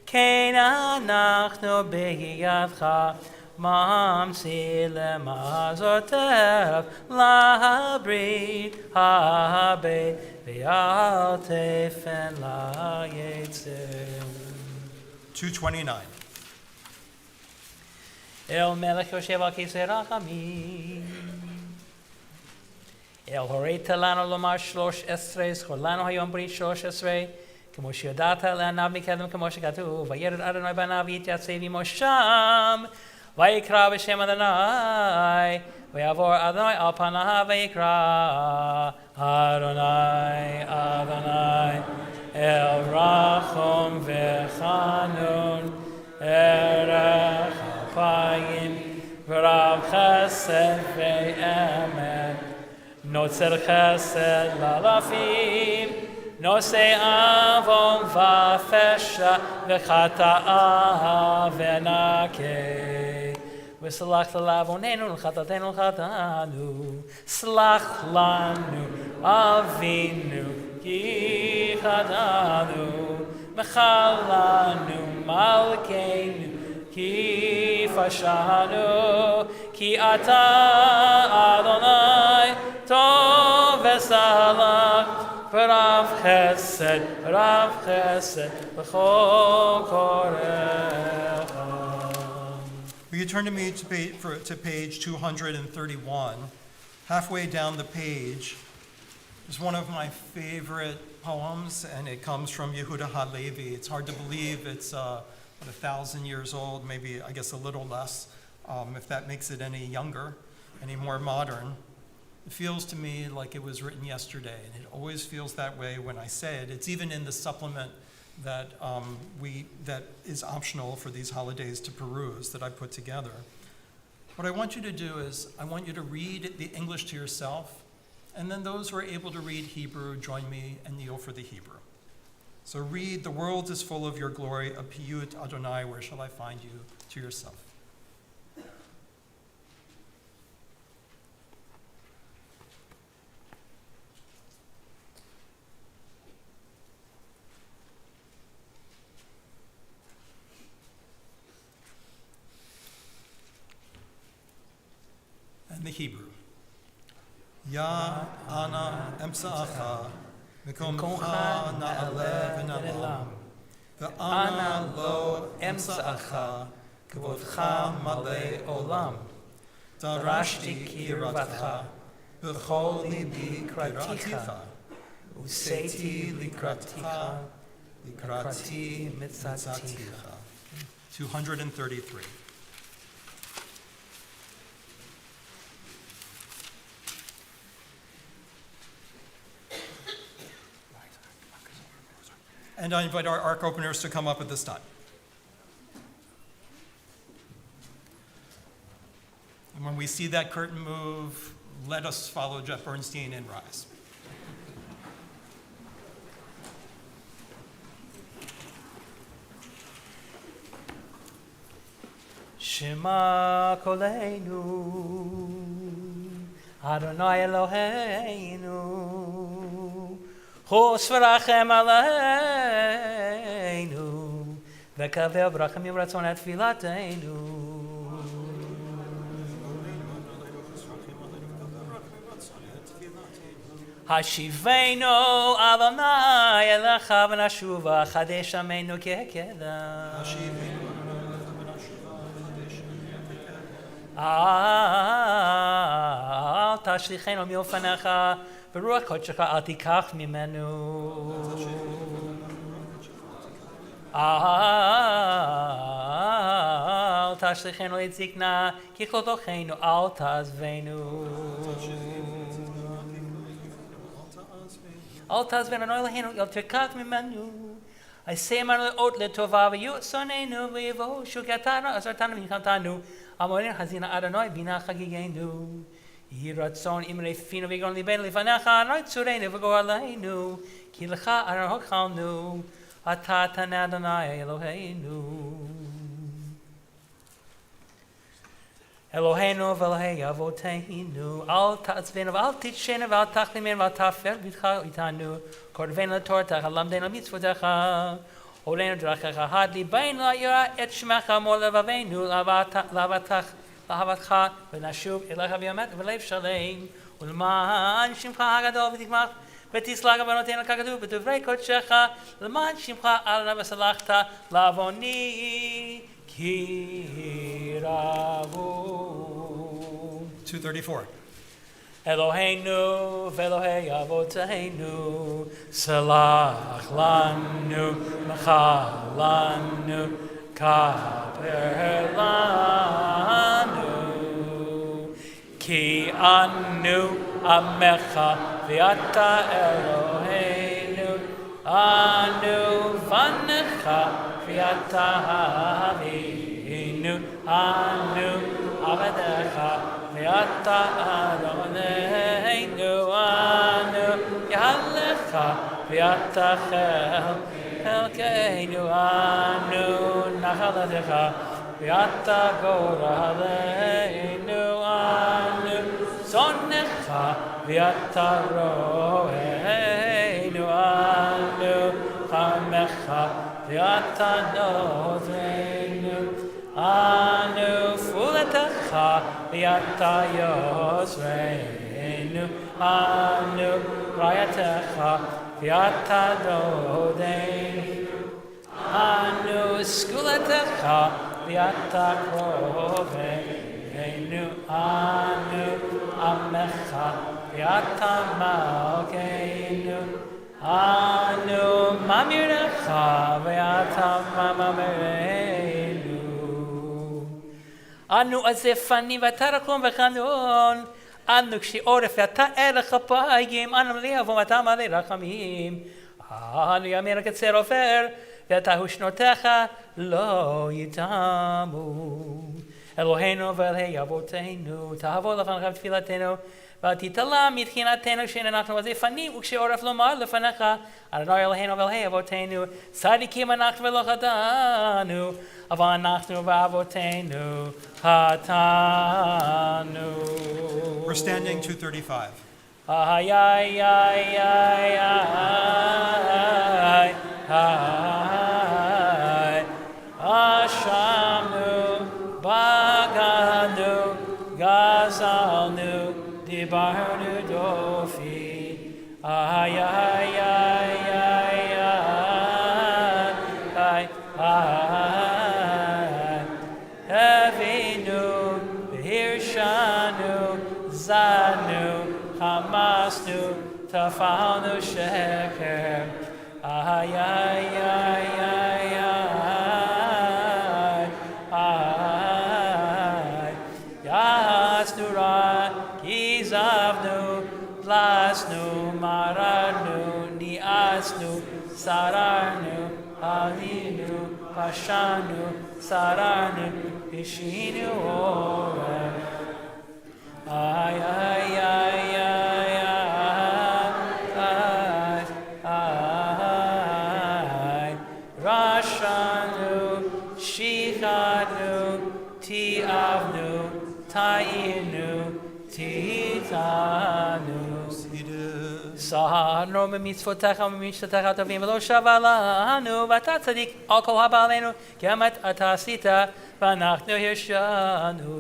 כן אנחנו בידך ממציא למזור טרף לברית הבית ואל תפן ליצר. 229. אל מלך יושב על כיסא רחמים, אל הורית לנו לומר 13, זכור לנו היום ברית 13, כמו שידעת לעניו מקדם כמו שכתוב, וירד אדוני בניו ויתייצב עמו שם, ויקרא בשם אדוני, ויעבור אדוני על פניו ויקרא, אדוני, אדוני, אל רחום וחנון, ערך אפיים, ורב חסד ואמת, נוצר חסד לאלפים, נושא עוון ופשע וחטאה ונקה. וסלח לעווננו ולחטאתנו וחטאנו, סלח לנו אבינו כי חטאנו, מחל לנו מלכנו כי פשענו, כי אתה אדוני טוב וסלח ורב חסד בכל קוראיך. Will you turn to me to page 231? Halfway down the page is one of my favorite poems, and it comes from Yehuda HaLevi. It's hard to believe it's 1,000 years old, maybe I guess a little less, if that makes it any younger, any more modern. It feels to me like it was written yesterday, and it always feels that way when I say it. It's even in the supplement that that is optional for these holidays to peruse that I put together. What I want you to do is I want you to read the English to yourself, and then those who are able to read Hebrew, join me and kneel for the Hebrew. So read, "The world is full of your glory, a piyut Adonai, where shall I find you?" to yourself. And the Hebrew. Ya ana emsa'acha, mekomcha na'aleh v'na'lam. Ve'ana lo emsa'acha, kavodcha malei olam. Darashti kirvatcha, b'chol libi kraticha. Useti likraticha, likrati mitzaticha. 233. And I invite our ark openers to come up at this time. And when we see that curtain move, let us follow Jeff Bernstein and rise. Shema Koleinu, Adonai Eloheinu, Chosvarachem aleinu, v'kavel brachim yivratzon et tfilateinu. Hashivenu Adonai elecha v'nashuva, chadesh ameinu kekedem. Al tashlichenu milfanecha, Baruch Kodshecha al tikach mimenu. Al tashlichenu letzikna, ki chodochenu al tazvenu. Al tazvenu noilahenu al tikach mimenu. I say manu ot letova v'yu sonenu v'yivo shukatana asartanu v'yichantanu. Amorin hazina Adonai bina chagigenu. Yiratzon imre fino v'gon libenu lifanecha anoit tzurenu v'goaleinu ki lecha arochanu atatan Adonai Eloheinu Eloheinu v'Elohei avoteinu al ta'atzvenu v'al titshenu v'al tachlimenu v'al tafer b'tcha itanu korvenu l'torta halamdenu mitzvotecha olenu drachecha had libeinu la'yira et shmecha mor levavenu lavatach לאהבתך ונשוב אליך באמת ולב שלם ולמען שמך הגדול ותגמח ותסלח עוונותינו ככתוב בדברי קודשך למען שמך אדוני וסלחת לעווני כי רבו. 234. אלוהינו ואלוהי אבותינו סלח לנו מחל לנו כפר לנו Anu Amecha V'ata Eloheinu Anu Vanecha V'ata Avinu Anu Avadecha V'ata Adoneinu Anu Yahalecha V'ata Chelkeinu Anu Nachaladecha V'ata Goraleinu Anu Zonecha V'ata Roheinu Anu Chamecha V'ata Nozeinu Anu Fuletecha V'ata Yosreinu Anu Rayatecha V'ata Dodeinu Anu Skuletecha V'ata Kroveinu Anu Amecha V'ata Malkeinu Anu Mamirecha V'ata Mamamereinu Anu Azefani V'tarakum V'chanon Anu Kshioref V'ata Erech Apayim Anu Liavu V'ata Malei Rachamim Anu Yamir Ketzer Ofer V'ata Hushnotecha Lo Yitamu Eloheinu V'elhei Avoteinu Tahavol Lefanecha Tfilatenu V'atitala Mitchinatenu She'enachnu Azefani Ukshioref Lomar Lefanecha Adonai Eloheinu V'elhei Avoteinu Tzadikim Anachnu V'lo Chadanu Avanachnu V'avoteinu Hatanu. We're standing 235. Ay, ay, ay, ay, ay, ay, Ashamnu, Baganu, Gazalnu, Dibarnu Dofi. Ay, ay, ay, ay, ay, ay, Evinu, Hirshanu, Zanu, Hamasnu, Tafanu Sheker. Ay, ay, ay, ay, ay, ay. Yasnu Ra, Gizavnu, Blasnu, Mararnu, Niasnu, Sararnu, Alinu, Pashanu, Sararnu, Ishinu Orem. Ay, ay, ay, ay, ay, ay, Rashanu, Shichanu, Tiavnu, Tainu, Titanu. Sahanu mitzvotecha mitzvotecha tovim v'lo shavalanu v'ata tzadik al kol ha'ba'aleinu kemet atasita v'anachnu hirshanu.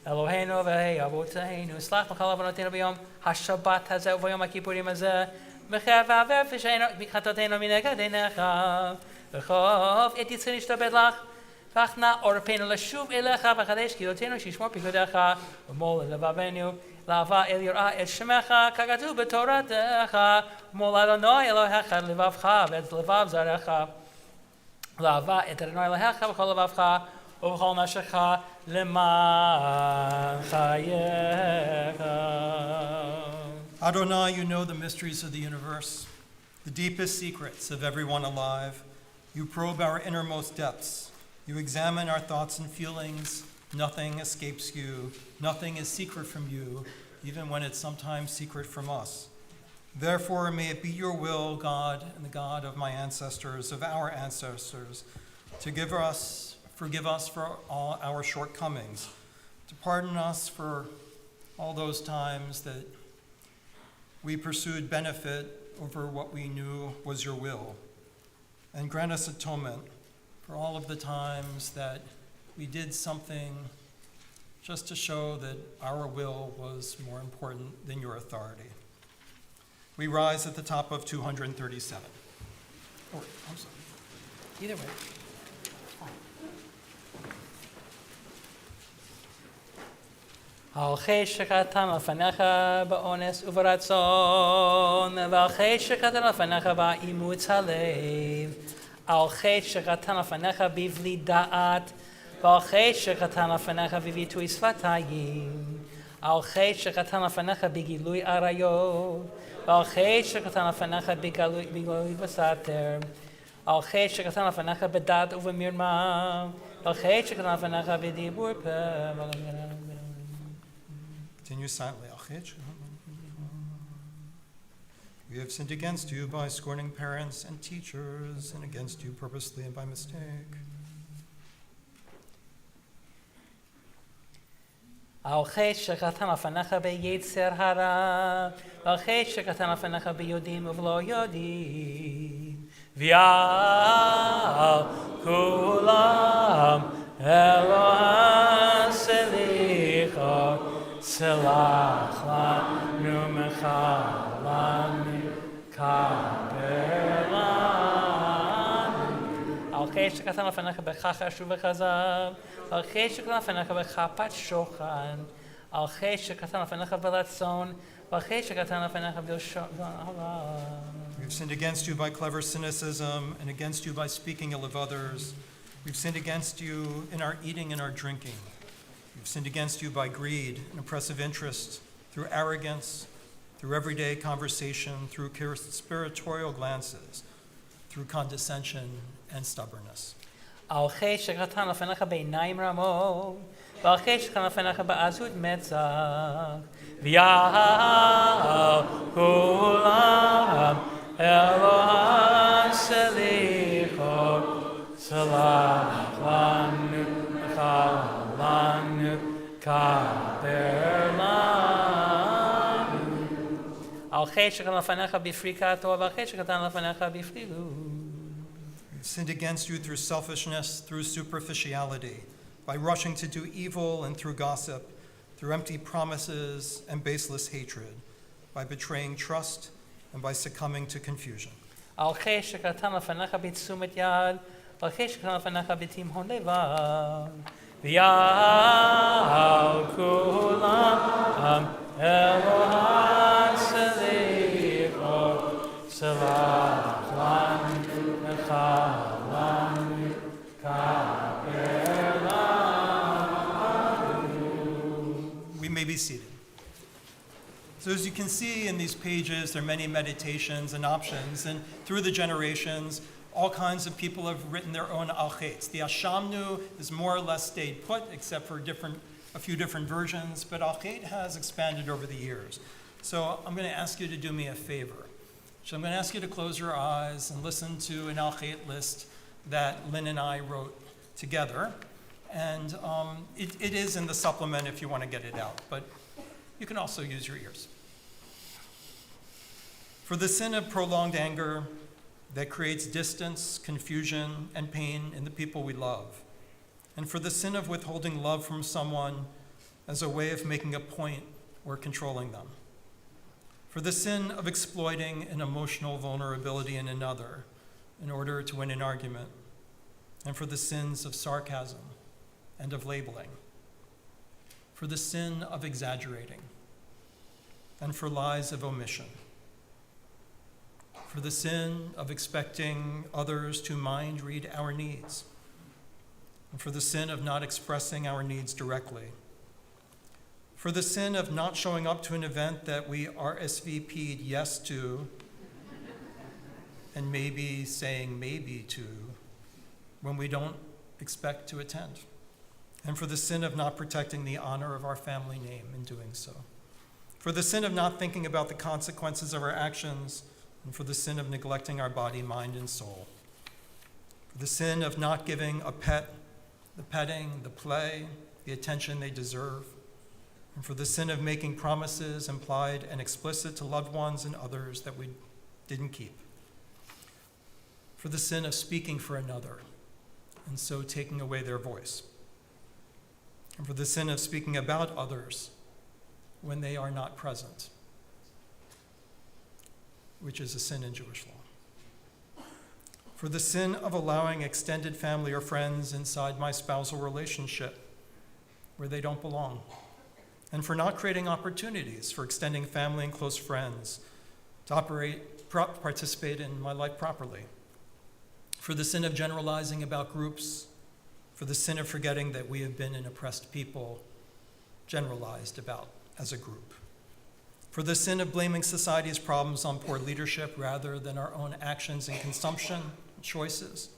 Eloheinu v'hei avoteinu slach m'chal avonotenu b'yom ha'shabbat hazeh v'yom ha'kippurim hazeh v'chev v'aver v'chatoteinu minegadenecha v'chov et yitzchak nishtabed lach v'achna orpeinu l'shuv elecha v'chadesh kilotenu shishmor pikudecha v'mol levavenu Lava el yirah et shemecha kagatu b'toratecha mol Adonai Elohecha levavcha v'et levav zarecha Lava et Adonai Elohecha v'chol levavcha v'chol nafshecha leman chayecha. Adonai, you know the mysteries of the universe, the deepest secrets of everyone alive. You probe our innermost depths. You examine our thoughts and feelings. Nothing escapes you. Nothing is secret from you, even when it's sometimes secret from us. Therefore, may it be your will, God, and the God of my ancestors, of our ancestors, to forgive us for all our shortcomings, to pardon us for all those times that we pursued benefit over what we knew was your will, and grant us atonement for all of the times that we did something just to show that our will was more important than your authority. We rise at the top of 237. Oh, I'm sorry. Either way. Al cheshekatan al fanecha ba'ones uvaratzon, v'al cheshekatan al fanecha ba'imutz halev, al cheshekatan al fanecha bivli da'at, v'al cheshekatan al fanecha v'vitui svatayim, על חטא שקטן לפניך בגילוי עריות, ועל חטא שקטן לפניך בגילוי בסתר, על חטא שקטן לפניך בדעת ובמרמה, ועל חטא שקטן לפניך בדיבור פה. Continue silently. We have sinned against you by scorning parents and teachers, and against you purposely and by mistake. על חטא שקטן לפניך ביצר הרע, ועל חטא שקטן לפניך ביודעים ובלא יודעים, ועל כולם אלוהים סליחה, סלח לנו מחלנו, כפר לנו. על חטא שקטן לפניך בכחש ובכזב, על חטא שקטן לפניך בכפת שוחד, על חטא שקטן לפניך ברצון, ועל חטא שקטן לפניך בלשון הרע. We've sinned against you by clever cynicism and against you by speaking ill of others. We've sinned against you in our eating and our drinking. We've sinned against you by greed and oppressive interest, through arrogance, through everyday conversation, through conspiratorial glances, through condescension and stubbornness. על חטא שקטן לפניך בעיניים רמות, ועל חטא שקטן לפניך בעזות מצח, ועל כולם אלוהים סליחה, סלח לנו מחלנו, כפר לנו. על חטא שקטן לפניך בפריקתו, ועל חטא שקטן לפניך בפרילות. We've sinned against you through selfishness, through superficiality, by rushing to do evil and through gossip, through empty promises and baseless hatred, by betraying trust and by succumbing to confusion. על חטא שקטן לפניך בתשומת יד, ועל חטא שקטן לפניך בתימהון לבב, ועל כולם אלוהים סליחה, סלח לנו מחלנו, כפר לנו. We may be seated. So as you can see in these pages, there are many meditations and options, and through the generations, all kinds of people have written their own al-chetz. The Ashamnu is more or less stayed put, except for a few different versions, but al-chet has expanded over the years. So I'm going to ask you to do me a favor. So I'm going to ask you to close your eyes and listen to an al-chet list that Lynn and I wrote together. And it is in the supplement if you want to get it out, but you can also use your ears. For the sin of prolonged anger that creates distance, confusion, and pain in the people we love, and for the sin of withholding love from someone as a way of making a point or controlling them, for the sin of exploiting an emotional vulnerability in another in order to win an argument, and for the sins of sarcasm and of labeling, for the sin of exaggerating, and for lies of omission, for the sin of expecting others to mind read our needs, and for the sin of not expressing our needs directly, for the sin of not showing up to an event that we RSVP'd yes to, and maybe saying maybe to, when we don't expect to attend, and for the sin of not protecting the honor of our family name in doing so, for the sin of not thinking about the consequences of our actions, and for the sin of neglecting our body, mind, and soul, for the sin of not giving a pet the petting, the play, the attention they deserve, and for the sin of making promises implied and explicit to loved ones and others that we didn't keep, for the sin of speaking for another and so taking away their voice, and for the sin of speaking about others when they are not present, which is a sin in Jewish law. For the sin of allowing extended family or friends inside my spousal relationship where they don't belong, and for not creating opportunities for extending family and close friends to participate in my life properly. For the sin of generalizing about groups, for the sin of forgetting that we have been an oppressed people, generalized about as a group. For the sin of blaming society's problems on poor leadership rather than our own actions and consumption choices.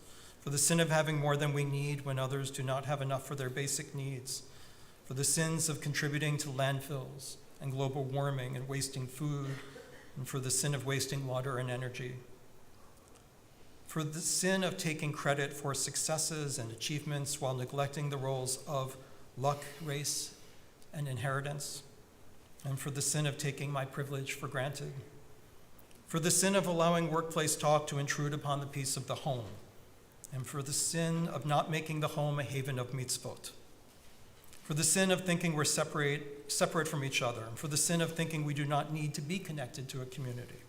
For the sin of having more than we need when others do not have enough for their basic needs. For the sins of contributing to landfills and global warming and wasting food, and for the sin of wasting water and energy. For the sin of taking credit for successes and achievements while neglecting the roles of luck, race, and inheritance. And for the sin of taking my privilege for granted. For the sin of allowing workplace talk to intrude upon the peace of the home. And for the sin of not making the home a haven of mitzvot. For the sin of thinking we're separate from each other. And for the sin of thinking we do not need to be connected to a community.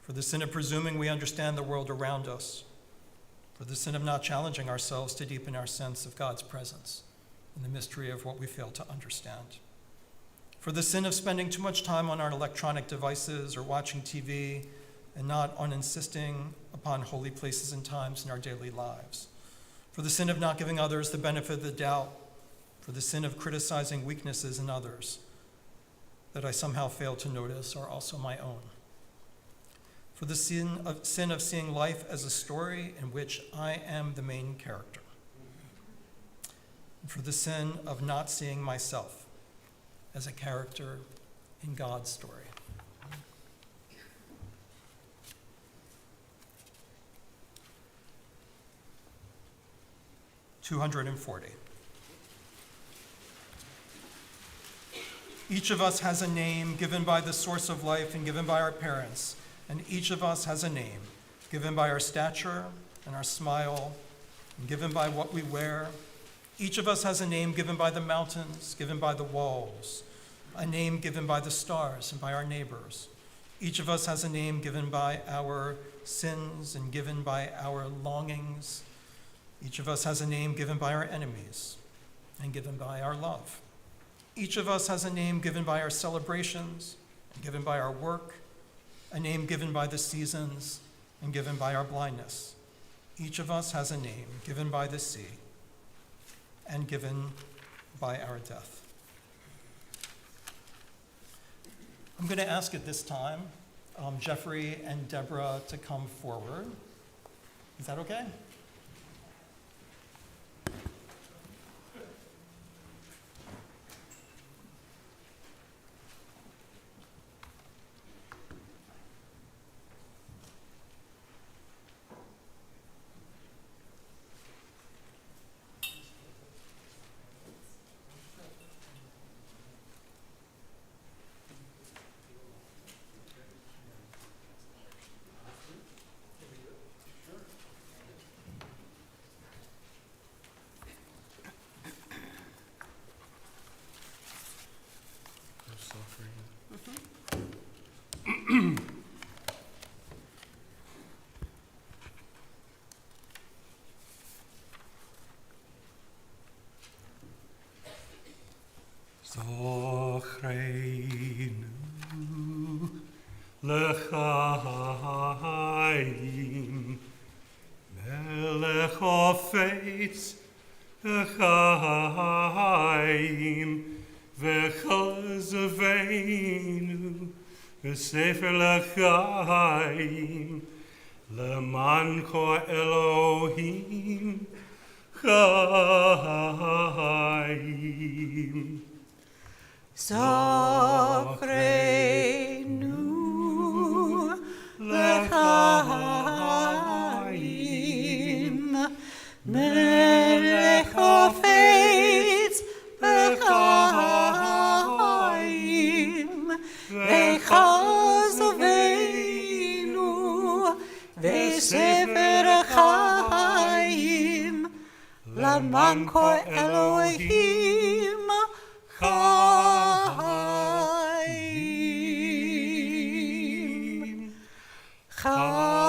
For the sin of presuming we understand the world around us. For the sin of not challenging ourselves to deepen our sense of God's presence in the mystery of what we fail to understand. For the sin of spending too much time on our electronic devices or watching TV and not on insisting upon holy places and times in our daily lives. For the sin of not giving others the benefit of the doubt. For the sin of criticizing weaknesses in others that I somehow fail to notice are also my own. For the sin of seeing life as a story in which I am the main character. And for the sin of not seeing myself as a character in God's story. $240. Each of us has a name given by the source of life and given by our parents, and each of us has a name given by our stature and our smile, and given by what we wear. Each of us has a name given by the mountains, given by the walls, a name given by the stars and by our neighbors. Each of us has a name given by our sins and given by our longings. Each of us has a name given by our enemies and given by our love. Each of us has a name given by our celebrations and given by our work, a name given by the seasons and given by our blindness. Each of us has a name given by the sea and given by our death. I'm going to ask at this time Jeffrey and Deborah to come forward. Is that okay? Zochreinu l'chaim, melech hafetz l'chaim, v'chazavenu v'sefer l'chaim, leman ko Elohim chaim. Zochreinu l'chaim, melech hafetz l'chaim, v'chazavenu v'sefer l'chaim, leman ko Elohim chaim. Chaim.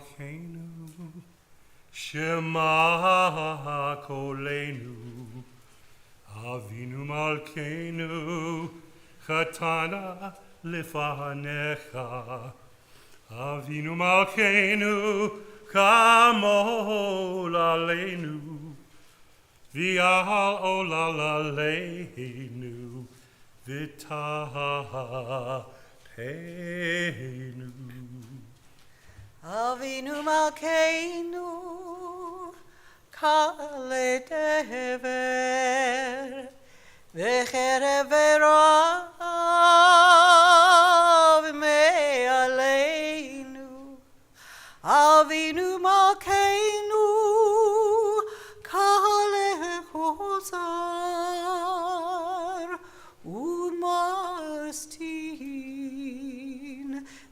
Malkeinu, Shema Kolenu, Avinu Malkeinu, Chatana Lifanecha, Avinu Malkeinu, Kamol Aleinu, Vial Olaleinu, Vitaheinu. Avinu Malkeinu, Kale Dever, Vechereverav Me'aleinu, Avinu Malkeinu, Kale Chozar, Umastin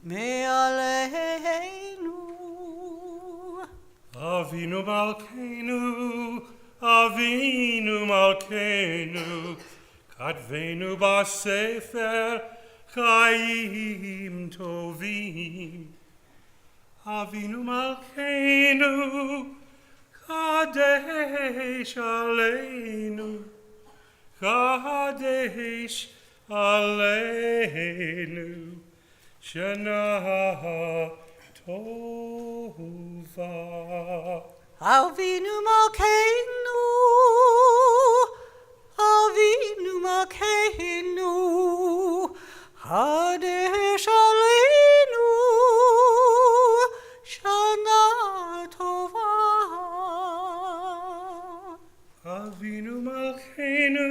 Me'aleinu. Avinu Malkeinu, Avinu Malkeinu, Katvenu Basefer Chaim Tovim. Avinu Malkeinu, Kadesh Aleinu, Kadesh Aleinu, Shana Tova. Avinu Malkeinu, Avinu Malkeinu, Kadesh Aleinu, Shana Tova. Avinu Malkeinu,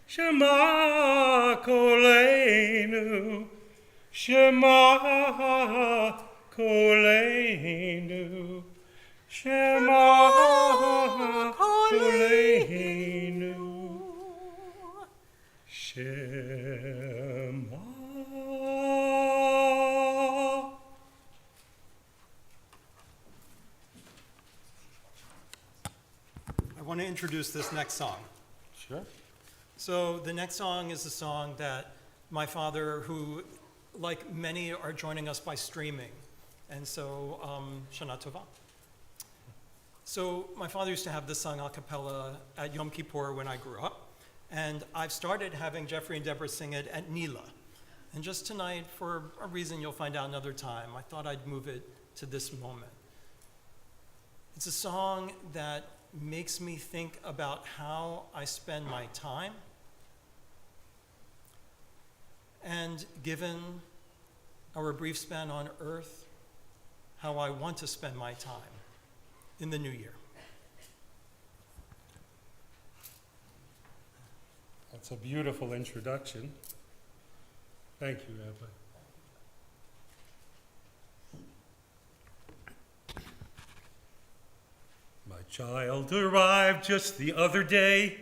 Shema Kolenu, Shema Kolenu, Shema Kolenu, Shema. I want to introduce this next song. Sure. So the next song is a song that my father, who, like many, are joining us by streaming. And so, Shana Tova. So my father used to have this song a cappella at Yom Kippur when I grew up. And I've started having Jeffrey and Deborah sing it at Nila. And just tonight, for a reason you'll find out another time, I thought I'd move it to this moment. It's a song that makes me think about how I spend my time. And given our brief span on earth, how I want to spend my time in the new year. That's a beautiful introduction. Thank you, Rabbi. My child arrived just the other day.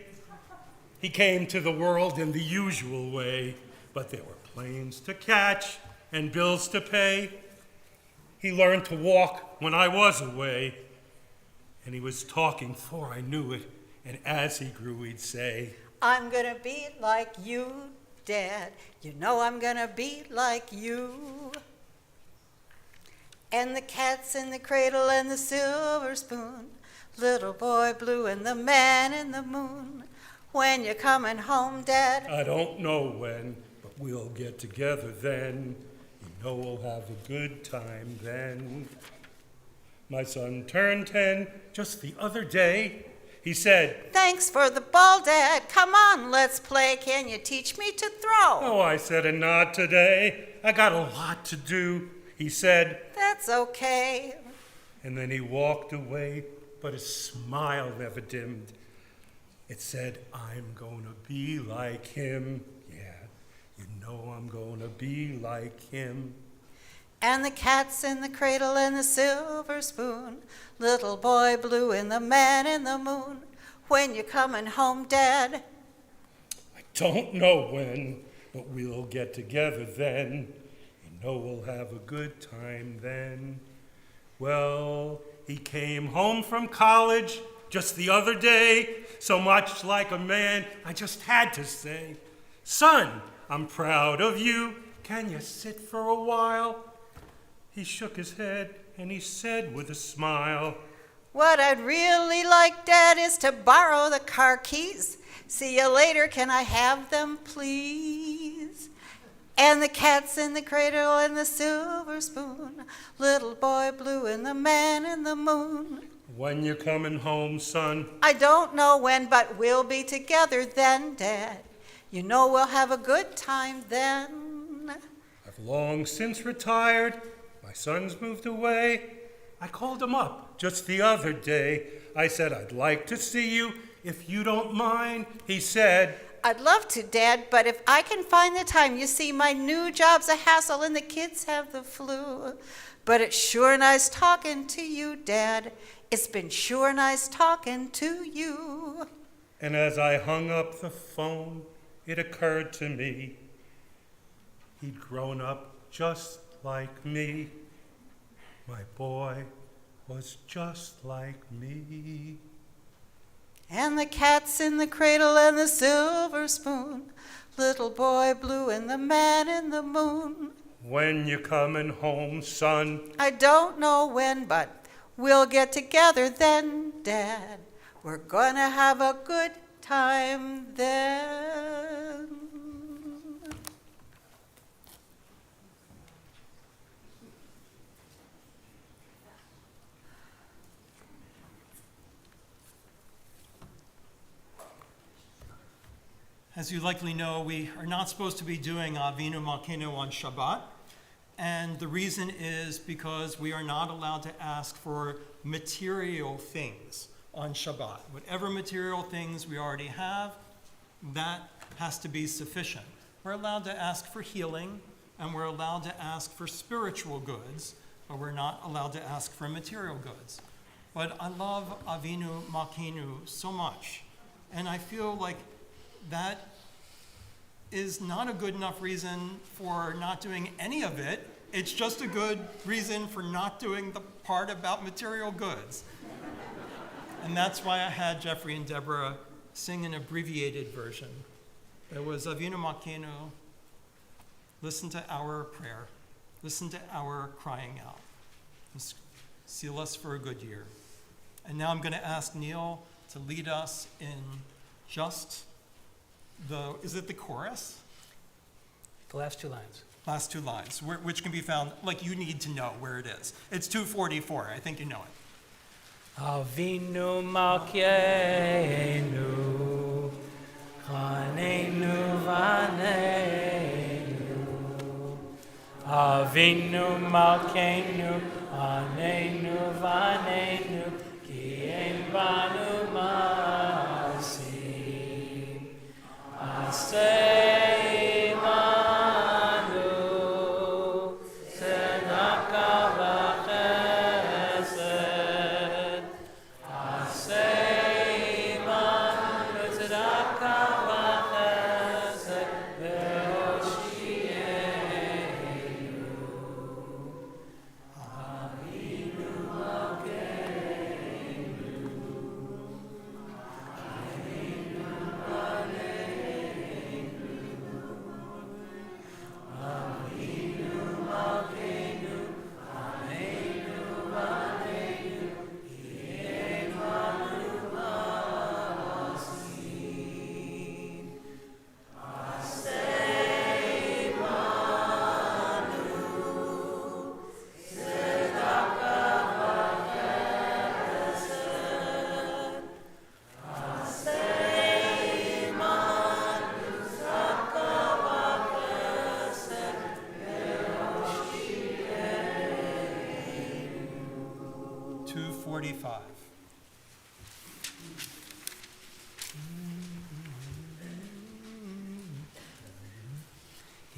He came to the world in the usual way, but there were planes to catch and bills to pay. He learned to walk when I was away, and he was talking before I knew it, and as he grew, he'd say, I'm gonna be like you, Dad. You know I'm gonna be like you. And the cat's in the cradle and the silver spoon, little boy blue and the man in the moon. When you're coming home, Dad? I don't know when, but we'll get together then. You know we'll have a good time then. My son turned 10 just the other day. He said, Thanks for the ball, Dad. Come on, let's play. Can you teach me to throw? oh, I said, and not today. I got a lot to do. He said, That's okay. and then he walked away, but his smile never dimmed. It said, I'm gonna be like him. Yeah, you know I'm gonna be like him. And the cat's in the cradle and the silver spoon, little boy blue and the man in the moon. When you're coming home, Dad? I don't know when, but we'll get together then. You know we'll have a good time then. Well, he came home from college just the other day, so much like a man, I just had to say, son, I'm proud of you. Can you sit for a while? He shook his head and he said with a smile, What I'd really like, Dad, is to borrow the car keys. See you later, can I have them, please? And the cat's in the cradle and the silver spoon, little boy blue and the man in the moon. when you coming home, son? I don't know when, but we'll be together then, Dad. You know we'll have a good time then. I've long since retired. My son's moved away. I called him up just the other day. I said, I'd like to see you if you don't mind. He said, I'd love to, Dad, but if I can find the time, you see, my new job's a hassle and the kids have the flu. But it's sure nice talking to you, Dad. It's been sure nice talking to you. and as I hung up the phone, it occurred to me, he'd grown up just like me. My boy was just like me. And the cat's in the cradle and the silver spoon, little boy blue and the man in the moon. When you coming home, son? I don't know when, but we'll get together then, Dad. We're gonna have a good time then. As you likely know, we are not supposed to be doing Avinu Malkeinu on Shabbat. And the reason is because we are not allowed to ask for material things on Shabbat. Whatever material things we already have, that has to be sufficient. We're allowed to ask for healing, and we're allowed to ask for spiritual goods, but we're not allowed to ask for material goods. But I love Avinu Malkeinu so much, and I feel like that is not a good enough reason for not doing any of it. It's just a good reason for not doing the part about material goods. And that's why I had Jeffrey and Deborah sing an abbreviated version. It was Avinu Malkeinu, listen to our prayer, listen to our crying out. Just seal us for a good year. And now I'm going to ask Neil to lead us in just is it the chorus? The last two lines. Last two lines, which can be found, like you need to know where it is. It's 244, I think you know it. Avinu Malkeinu, Chaneinu Vaneinu. Avinu Malkeinu, Chaneinu Vaneinu, Ki ein banu masim. Aseh imanu, tzedaka v'chesed. Aseh imanu, tzedaka v'chesed, ve'oshienu. Avinu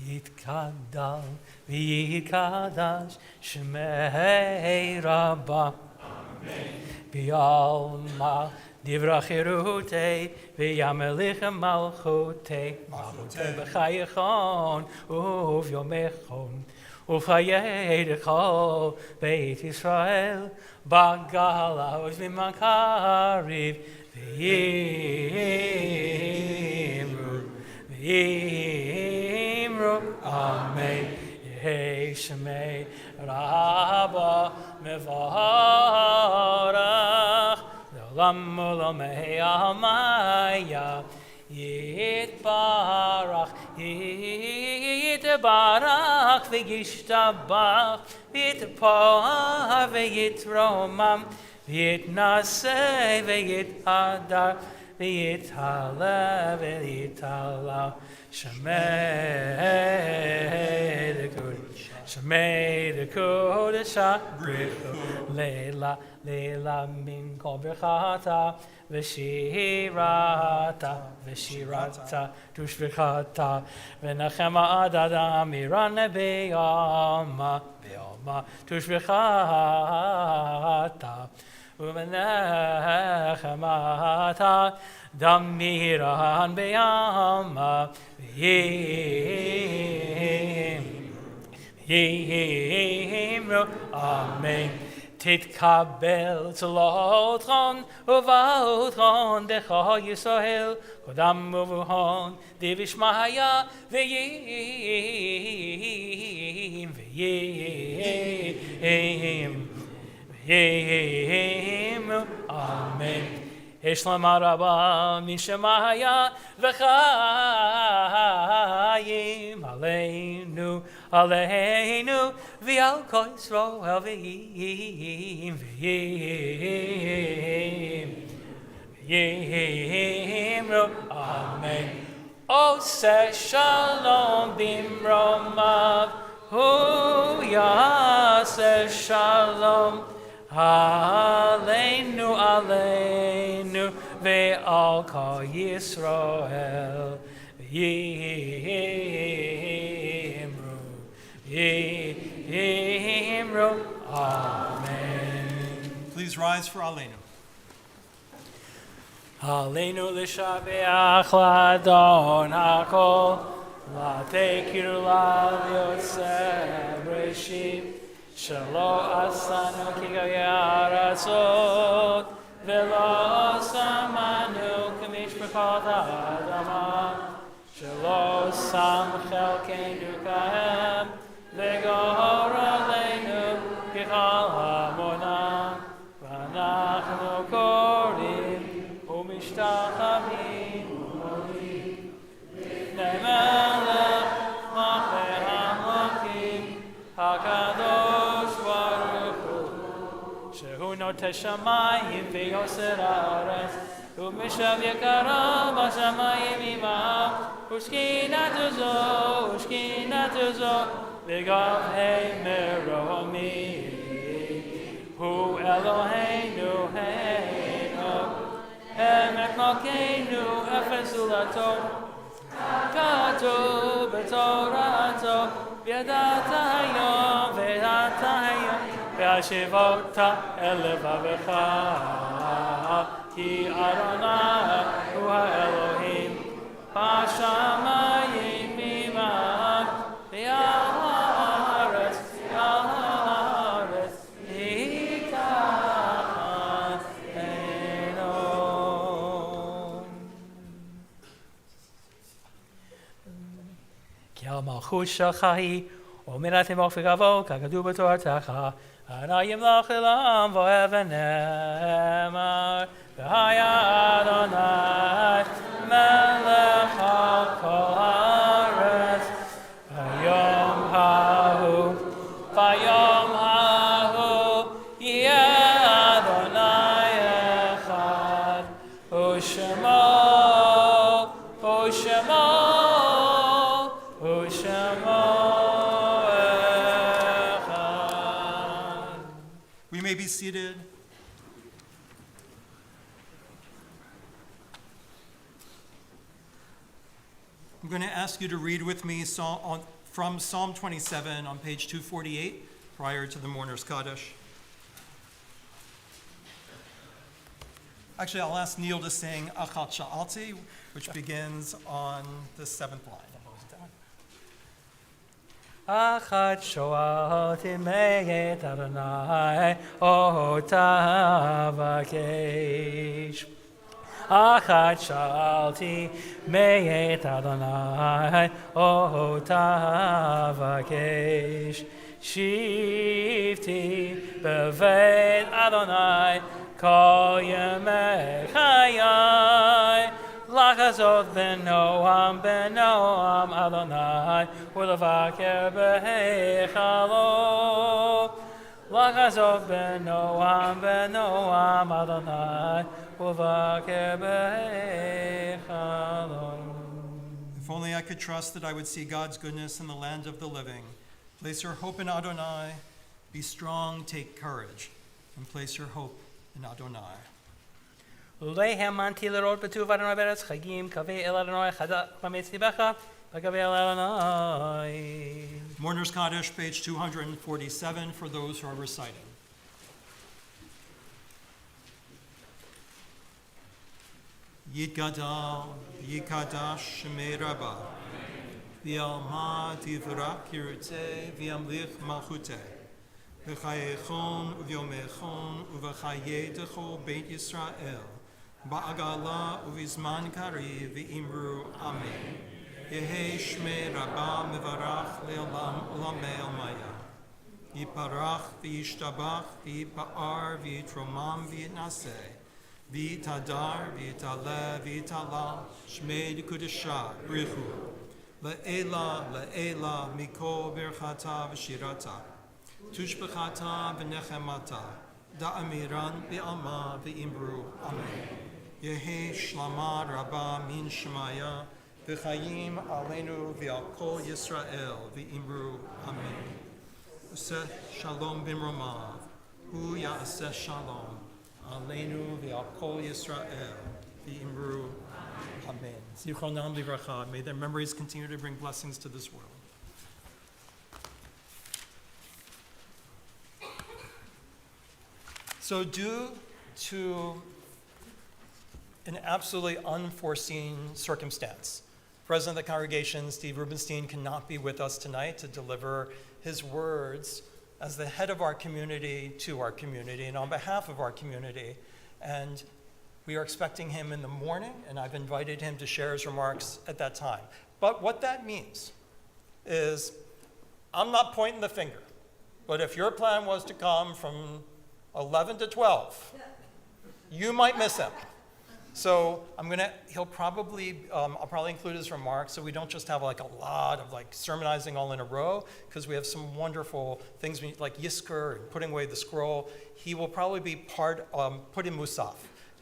Yitkadal v'yikadash Shmei Rabbah. B'alma divra chirutei v'yamelichem malchutei malchutei b'chayechon uvyomechon ufayedechol Beit Yisrael b'galaos v'makariv v'yimru Amen. Yehei Shmei Rabbah mevarach le'olam u'lamei amaya yitbarach yitbarach v'yishtabach v'yitpar v'yitromam v'yitnaseh v'yithadar v'yithaleh v'yithalah Shemei the Kodesh Leila min kol birchata v'shirata tushvichata v'nachema adada mirane be'alma tushvichata u'v'nachemata damiran be'alma Yimro, Amen. Titkabel tzolotron uvotron decha Yisrael kodam uvuhon divishmaya v'yim Amen. Ishlam Araba Mishemaya v'chayim aleinu v'al kol Yisrael v'yim Amen. Oseh shalom bimromav hu yaseh shalom Aleinu ve'al kol Yisrael Yimru Amen. Please rise for Aleinu. Aleinu l'shabeach l'adon hakol l'tekiru l'yotzeh b'reshit Shelo asanu kigayaratzot velo samanu k'mishpachot ha'adama Shelo sam chelkeinu kahem v'gor aleinu kichal hamonam v'anachnu korim u'mishtachavim Lifnei melech malchei hamlokim HaKadosh Baruch Hu Shehu Noteh Shamayim v'Yoser Haaretz U'mishav Yekara b'Shamayim Imav U'shkinatu zo v'gavhei meromi Hu Eloheinu heinu Emek Malkeinu efes ulato Katu b'Torato V'yadata hayom V'ashivota el levavecha Ki Adonai hu ha'Elohim B'shamayim imav V'ya'aretz Yikachenon Ki al malchut shelcha hi Omerat imach v'kavod k'katuv b'toratecha Adonai yimlach elam v'evenemar V'haya Adonai melech hakol haaretz V'yom hahu yeh Adonai echad U'shemo We may be seated. I'm going to ask you to read with me from Psalm 27 on page 248 prior to the Mourner's Kaddish. Actually, I'll ask Neil to sing Achat Sha'alti, which begins on the 7th line. Achat sho'alti me'et Adonai otavakesh. Achat sha'alti me'et Adonai otavakesh. Shivti beveit Adonai kol yemei chayai. Lachazot ben Noam Adonai ulevaker beheichalo. Lachazot ben Noam Adonai ulevaker beheichalo. If only I could trust that I would see God's goodness in the land of the living. Place your hope in Adonai. Be strong, take courage, and place your hope in Adonai. Lehem manti lerot betuv Adonai beretz chagim kaveh el Adonai chada mametz libecha v'kaveh el Adonai. Mourner's Kaddish, page 247, for those who are reciting. Yitgadal, Yikadash, Shemei Rabbah, V'yalma tivrak kiruteh, v'yamlich malchuteh, v'chayechon, v'yomechon, uv'chayedecho Beit Yisrael, ba'agala uv'izman kari, v'imru Amen. Yehe Shmei Rabbah mevarach le'olam olamei almaya. Yiparach v'yishtabach v'yipa'ar v'yitromam v'yitnaseh. V'yitadar v'yitale v'yitala Shmei Kudesha Brichu Le'ela Mikol Birchata V'shirata Tushbechata V'nechemata Da'amiran V'alma V'imru Amen. Yehe Shlama Rabba Min Shemaya V'chayim Aleinu V'al Kol Yisrael V'imru Amen. Useh Shalom Bimromav Hu Ya'aseh Shalom Aleinu v'al Kol Yisrael v'imru Amen. Zichronam livracha. May their memories continue to bring blessings to this world. So due to an absolutely unforeseen circumstance, President of the congregation, Steve Rubenstein, cannot be with us tonight to deliver his words as the head of our community to our community and on behalf of our community. And we are expecting him in the morning, and I've invited him to share his remarks at that time. But what that means is I'm not pointing the finger, but if your plan was to come from 11 to 12, you might miss him. So I'll probably include his remarks so we don't just have like a lot of like sermonizing all in a row, because we have some wonderful things like Yisker and putting away the scroll. He will probably be put in Musaf.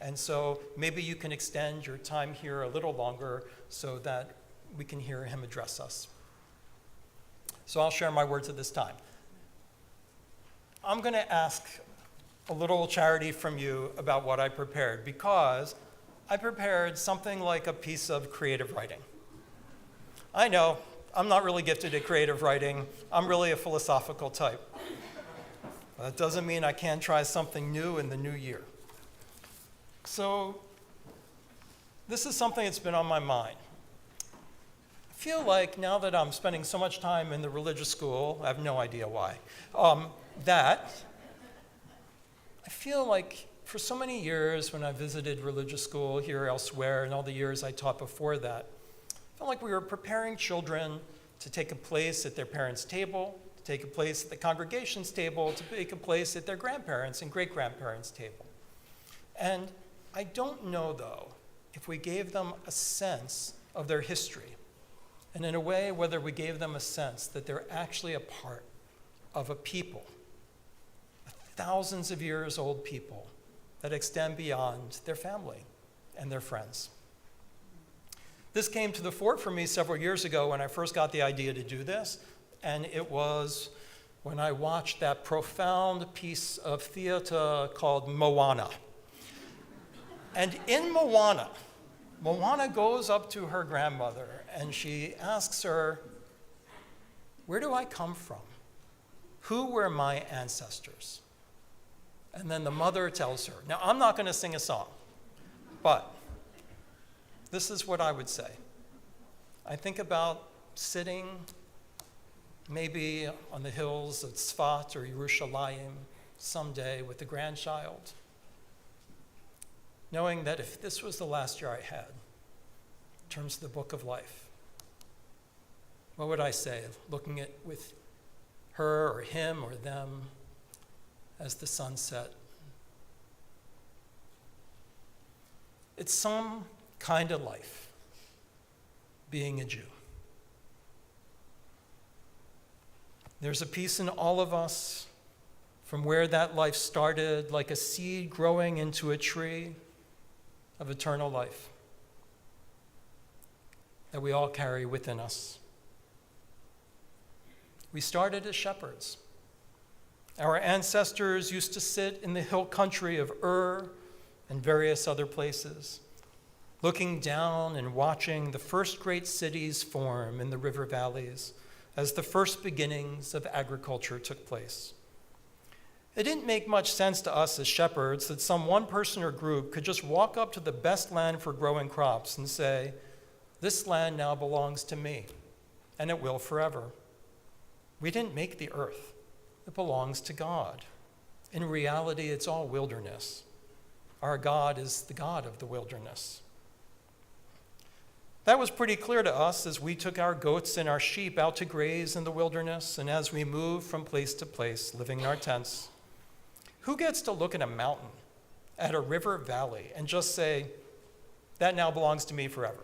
And so maybe you can extend your time here a little longer so that we can hear him address us. So I'll share my words at this time. I'm going to ask a little charity from you about what I prepared, because I prepared something like a piece of creative writing. I know, I'm not really gifted at creative writing. I'm really a philosophical type. That doesn't mean I can't try something new in the new year. So this is something that's been on my mind. I feel like now that I'm spending so much time in the religious school, I have no idea why, that I feel like for so many years when I visited religious school here, elsewhere, and all the years I taught before that, I felt like we were preparing children to take a place at their parents' table, to take a place at the congregation's table, to take a place at their grandparents' and great-grandparents' table. And I don't know, though, if we gave them a sense of their history, and in a way, whether we gave them a sense that they're actually a part of a people, thousands of years old people that extend beyond their family and their friends. This came to the fore for me several years ago when I first got the idea to do this, and it was when I watched that profound piece of theater called Moana. And in Moana, Moana goes up to her grandmother and she asks her, "Where do I come from? Who were my ancestors?" And then the mother tells her. Now, I'm not going to sing a song, but this is what I would say. I think about sitting maybe on the hills of Tzfat or Yerushalayim someday with a grandchild, knowing that if this was the last year I had, in terms of the book of life, what would I say, looking at with her or him or them as the sun set. It's some kind of life, being a Jew. There's a piece in all of us from where that life started, like a seed growing into a tree of eternal life that we all carry within us. We started as shepherds. Our ancestors used to sit in the hill country of Ur and various other places, looking down and watching the first great cities form in the river valleys as the first beginnings of agriculture took place. It didn't make much sense to us as shepherds that some one person or group could just walk up to the best land for growing crops and say, "This land now belongs to me, and it will forever." We didn't make the earth. It belongs to God. In reality, it's all wilderness. Our God is the God of the wilderness. That was pretty clear to us as we took our goats and our sheep out to graze in the wilderness and as we moved from place to place, living in our tents. Who gets to look at a mountain, at a river valley, and just say, "That now belongs to me forever"?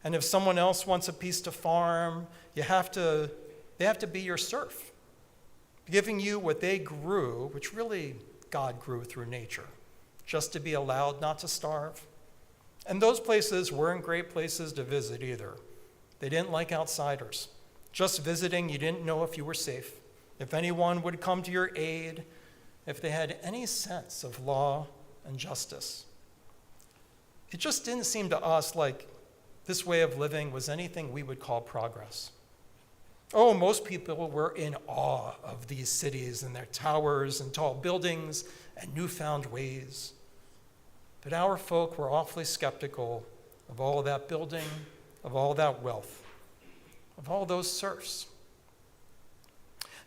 And if someone else wants a piece to farm, they have to be your serf, giving you what they grew, which really God grew through nature, just to be allowed not to starve. And those places weren't great places to visit either. They didn't like outsiders. Just visiting, you didn't know if you were safe, if anyone would come to your aid, if they had any sense of law and justice. It just didn't seem to us like this way of living was anything we would call progress. Oh, most people were in awe of these cities and their towers and tall buildings and newfound ways. But our folk were awfully skeptical of all that building, of all that wealth, of all those serfs.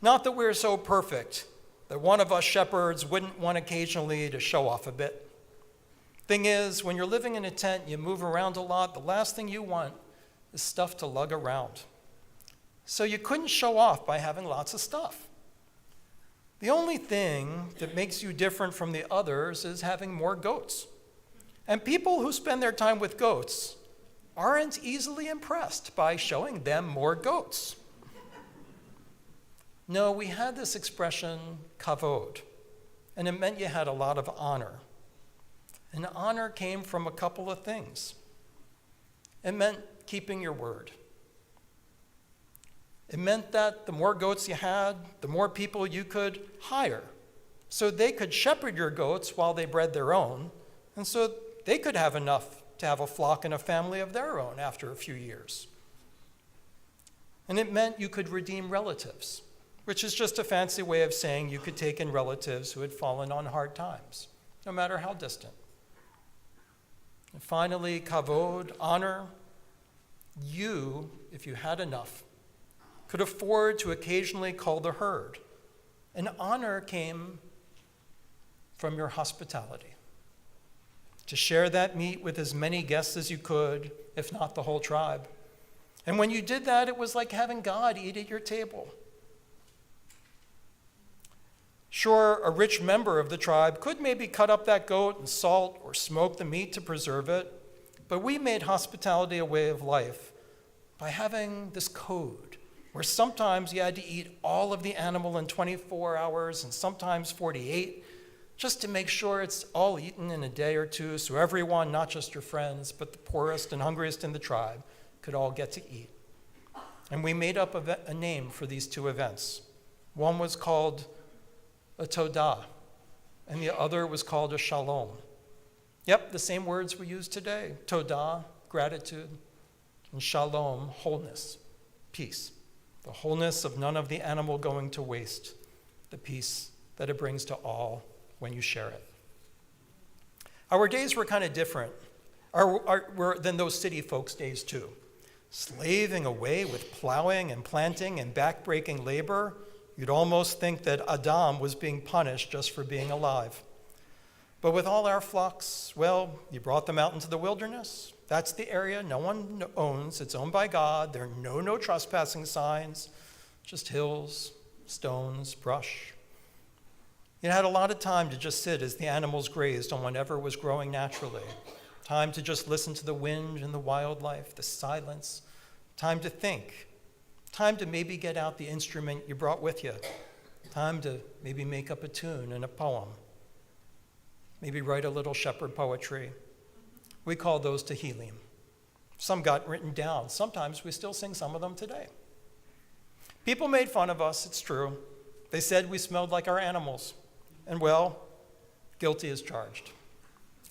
Not that we're so perfect that one of us shepherds wouldn't want occasionally to show off a bit. Thing is, when you're living in a tent and you move around a lot, the last thing you want is stuff to lug around. So you couldn't show off by having lots of stuff. The only thing that makes you different from the others is having more goats. And people who spend their time with goats aren't easily impressed by showing them more goats. No, we had this expression, kavod, and it meant you had a lot of honor. And honor came from a couple of things. It meant keeping your word. It meant that the more goats you had, the more people you could hire, so they could shepherd your goats while they bred their own, and so they could have enough to have a flock and a family of their own after a few years. And it meant you could redeem relatives, which is just a fancy way of saying you could take in relatives who had fallen on hard times, no matter how distant. And finally, kavod, honor. You, if you had enough, could afford to occasionally cull the herd. And honor came from your hospitality. To share that meat with as many guests as you could, if not the whole tribe. And when you did that, it was like having God eat at your table. Sure, a rich member of the tribe could maybe cut up that goat and salt or smoke the meat to preserve it, but we made hospitality a way of life by having this code where sometimes you had to eat all of the animal in 24 hours and sometimes 48, just to make sure it's all eaten in a day or two so everyone, not just your friends, but the poorest and hungriest in the tribe, could all get to eat. And we made up a name for these two events. One was called a todah, and the other was called a shalom. Yep, the same words we use today. Todah, gratitude, and shalom, wholeness, peace. The wholeness of none of the animal going to waste, the peace that it brings to all when you share it. Our days were kind of different than those city folks' days too. Slaving away with plowing and planting and back-breaking labor, you'd almost think that Adam was being punished just for being alive. But with all our flocks, well, you brought them out into the wilderness. That's the area no one owns. It's owned by God. There are no trespassing signs. just hills, stones, brush. You had a lot of time to just sit as the animals grazed on whatever was growing naturally. Time to just listen to the wind and the wildlife, the silence. Time to think. Time to maybe get out the instrument you brought with you. Time to maybe make up a tune and a poem. Maybe write a little shepherd poetry. We call those Tehillim. Some got written down. Sometimes we still sing some of them today. People made fun of us, it's true. They said we smelled like our animals. And well, guilty as charged.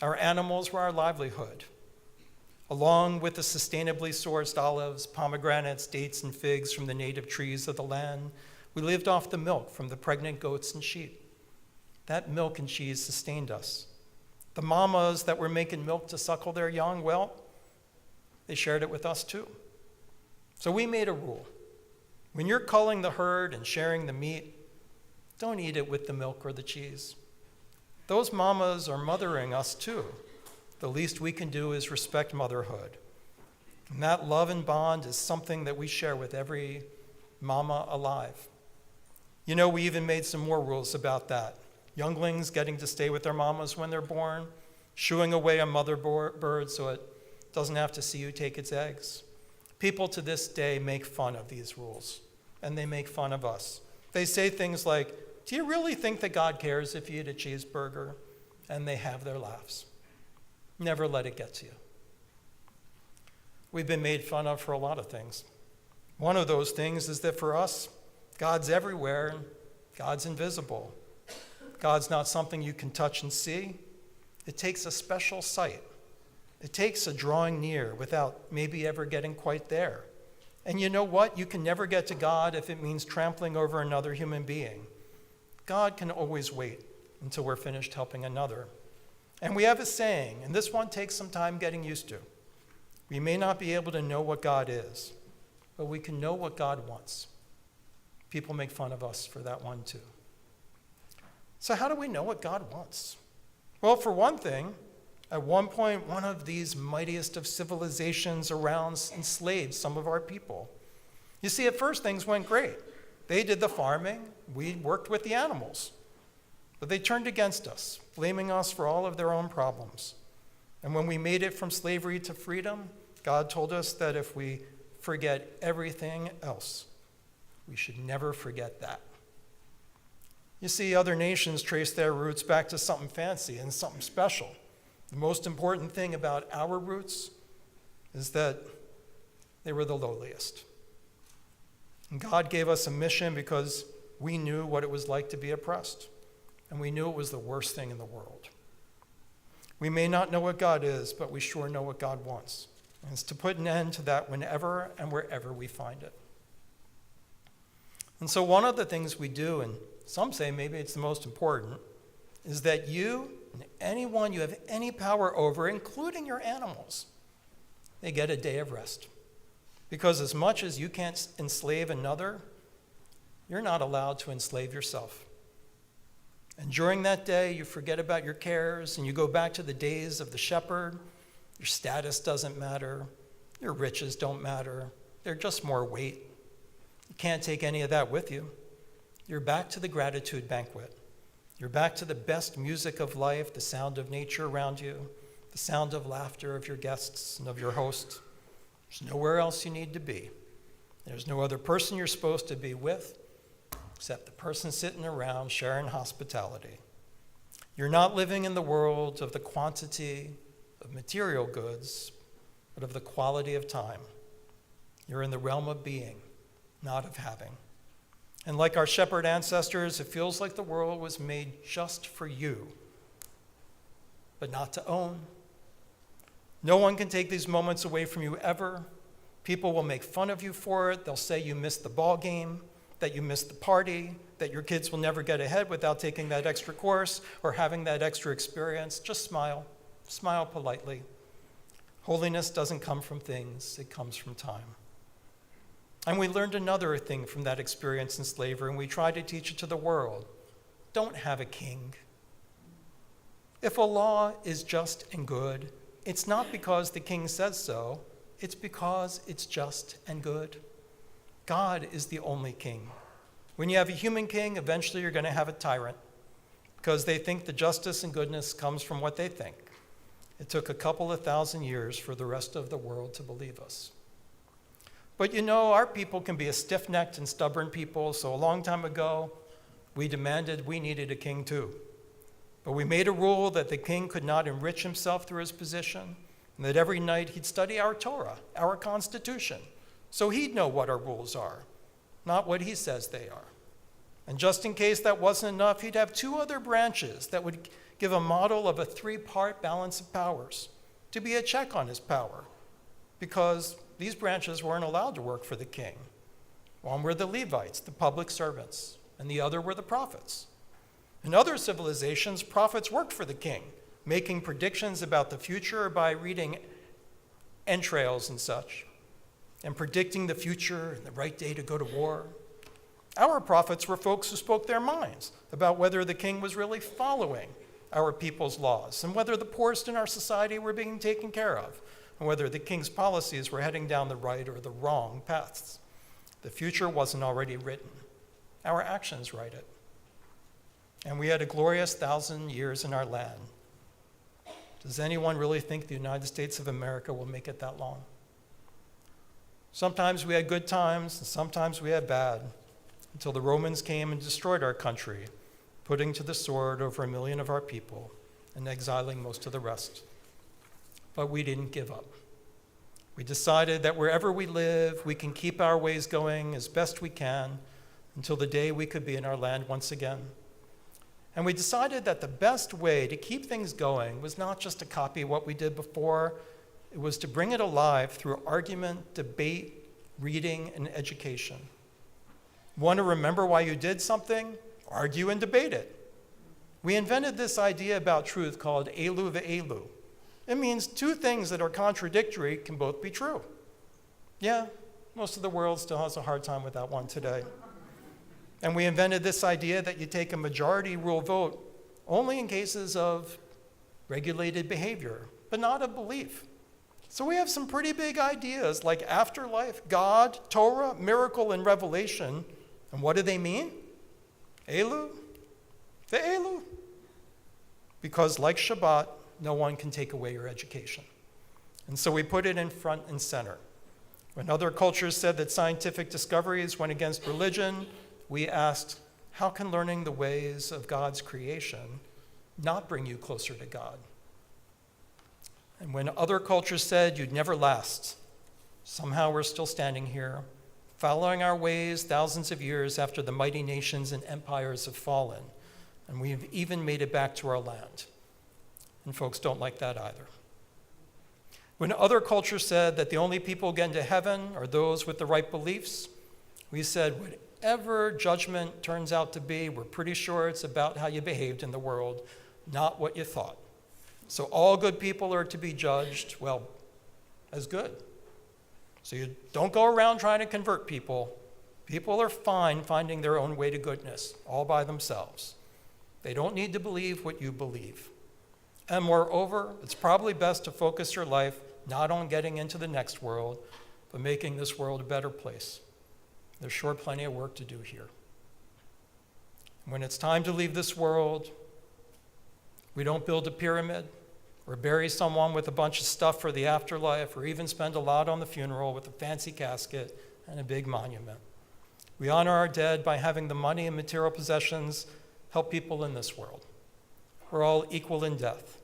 Our animals were our livelihood. Along with the sustainably sourced olives, pomegranates, dates, and figs from the native trees of the land, we lived off the milk from the pregnant goats and sheep. That milk and cheese sustained us. The mamas that were making milk to suckle their young, well, they shared it with us too. So we made a rule. When you're culling the herd and sharing the meat, don't eat it with the milk or the cheese. Those mamas are mothering us too. The least we can do is respect motherhood. And that love and bond is something that we share with every mama alive. You know, we even made some more rules about that. Younglings getting to stay with their mamas when they're born, shooing away a mother bird so it doesn't have to see you take its eggs. People to this day make fun of these rules, and they make fun of us. They say things like, "Do you really think that God cares if you eat a cheeseburger?" And they have their laughs. Never let it get to you. We've been made fun of for a lot of things. One of those things is that for us, God's everywhere and God's invisible. God's not something you can touch and see. It takes a special sight. It takes a drawing near without maybe ever getting quite there. And you know what? You can never get to God if it means trampling over another human being. God can always wait until we're finished helping another. And we have a saying, and this one takes some time getting used to. We may not be able to know what God is, but we can know what God wants. People make fun of us for that one too. So how do we know what God wants? Well, for one thing, at one point, one of these mightiest of civilizations around enslaved some of our people. You see, at first things went great. They did the farming, we worked with the animals. But they turned against us, blaming us for all of their own problems. And when we made it from slavery to freedom, God told us that if we forget everything else, we should never forget that. You see, other nations trace their roots back to something fancy and something special. The most important thing about our roots is that they were the lowliest. And God gave us a mission because we knew what it was like to be oppressed. And we knew it was the worst thing in the world. We may not know what God is, but we sure know what God wants. And it's to put an end to that whenever and wherever we find it. And so one of the things we do, and some say maybe it's the most important, is that you and anyone you have any power over, including your animals, they get a day of rest. Because as much as you can't enslave another, you're not allowed to enslave yourself. And during that day, you forget about your cares and you go back to the days of the shepherd. Your status doesn't matter. Your riches don't matter. They're just more weight. You can't take any of that with you. You're back to the gratitude banquet. You're back to the best music of life, the sound of nature around you, the sound of laughter of your guests and of your host. There's nowhere else you need to be. There's no other person you're supposed to be with except the person sitting around sharing hospitality. You're not living in the world of the quantity of material goods, but of the quality of time. You're in the realm of being, not of having. And like our shepherd ancestors, it feels like the world was made just for you, but not to own. No one can take these moments away from you ever. People will make fun of you for it. They'll say you missed the ball game, that you missed the party, that your kids will never get ahead without taking that extra course or having that extra experience. Just smile. Smile politely. Holiness doesn't come from things, it comes from time. And we learned another thing from that experience in slavery, and we try to teach it to the world. Don't have a king. If a law is just and good, it's not because the king says so, it's because it's just and good. God is the only king. When you have a human king, eventually you're going to have a tyrant because they think the justice and goodness comes from what they think. It took a couple of thousand years for the rest of the world to believe us. But you know, our people can be a stiff-necked and stubborn people, so a long time ago, we demanded we needed a king too. But we made a rule that the king could not enrich himself through his position, and that every night he'd study our Torah, our Constitution, so he'd know what our rules are, not what he says they are. And just in case that wasn't enough, he'd have two other branches that would give a model of a three-part balance of powers to be a check on his power, because these branches weren't allowed to work for the king. One were the Levites, the public servants, and the other were the prophets. In other civilizations, prophets worked for the king, making predictions about the future by reading entrails and such, and predicting the future and the right day to go to war. Our prophets were folks who spoke their minds about whether the king was really following our people's laws and whether the poorest in our society were being taken care of and whether the king's policies were heading down the right or the wrong paths. The future wasn't already written. Our actions write it. And we had a glorious 1,000 years in our land. Does anyone really think the United States of America will make it that long? Sometimes we had good times, and sometimes we had bad, until the Romans came and destroyed our country, putting to the sword over 1 million of our people and exiling most of the rest. But we didn't give up. We decided that wherever we live, we can keep our ways going as best we can until the day we could be in our land once again. And we decided that the best way to keep things going was not just to copy what we did before, it was to bring it alive through argument, debate, reading, and education. Want to remember why you did something? Argue and debate it. We invented this idea about truth called elu ve'elu. It means two things that are contradictory can both be true. Yeah, most of the world still has a hard time with that one today. And we invented this idea that you take a majority rule vote only in cases of regulated behavior, but not of belief. So we have some pretty big ideas like afterlife, God, Torah, miracle, and revelation. And what do they mean? Elu, the Elu. Because like Shabbat, no one can take away your education. And so we put it in front and center. When other cultures said that scientific discoveries went against religion, we asked, how can learning the ways of God's creation not bring you closer to God? And when other cultures said you'd never last, somehow we're still standing here, following our ways thousands of years after the mighty nations and empires have fallen, and we've even made it back to our land. And folks don't like that either. When other cultures said that the only people who get into heaven are those with the right beliefs, we said, whatever judgment turns out to be, we're pretty sure it's about how you behaved in the world, not what you thought. So all good people are to be judged, well, as good. So you don't go around trying to convert people. People are fine finding their own way to goodness, all by themselves. They don't need to believe what you believe. And moreover, it's probably best to focus your life not on getting into the next world, but making this world a better place. There's sure plenty of work to do here. When it's time to leave this world, we don't build a pyramid or bury someone with a bunch of stuff for the afterlife or even spend a lot on the funeral with a fancy casket and a big monument. We honor our dead by having the money and material possessions help people in this world. We're all equal in death.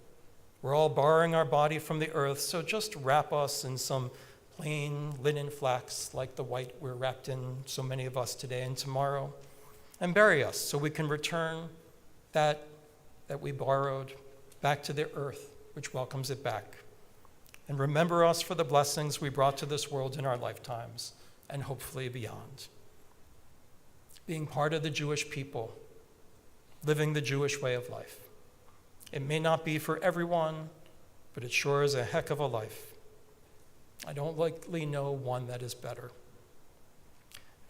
We're all borrowing our body from the earth, so just wrap us in some plain linen flax like the white we're wrapped in, so many of us today and tomorrow, and bury us so we can return that we borrowed back to the earth, which welcomes it back. And remember us for the blessings we brought to this world in our lifetimes, and hopefully beyond. Being part of the Jewish people, living the Jewish way of life. It may not be for everyone, but it sure is a heck of a life. I don't likely know one that is better.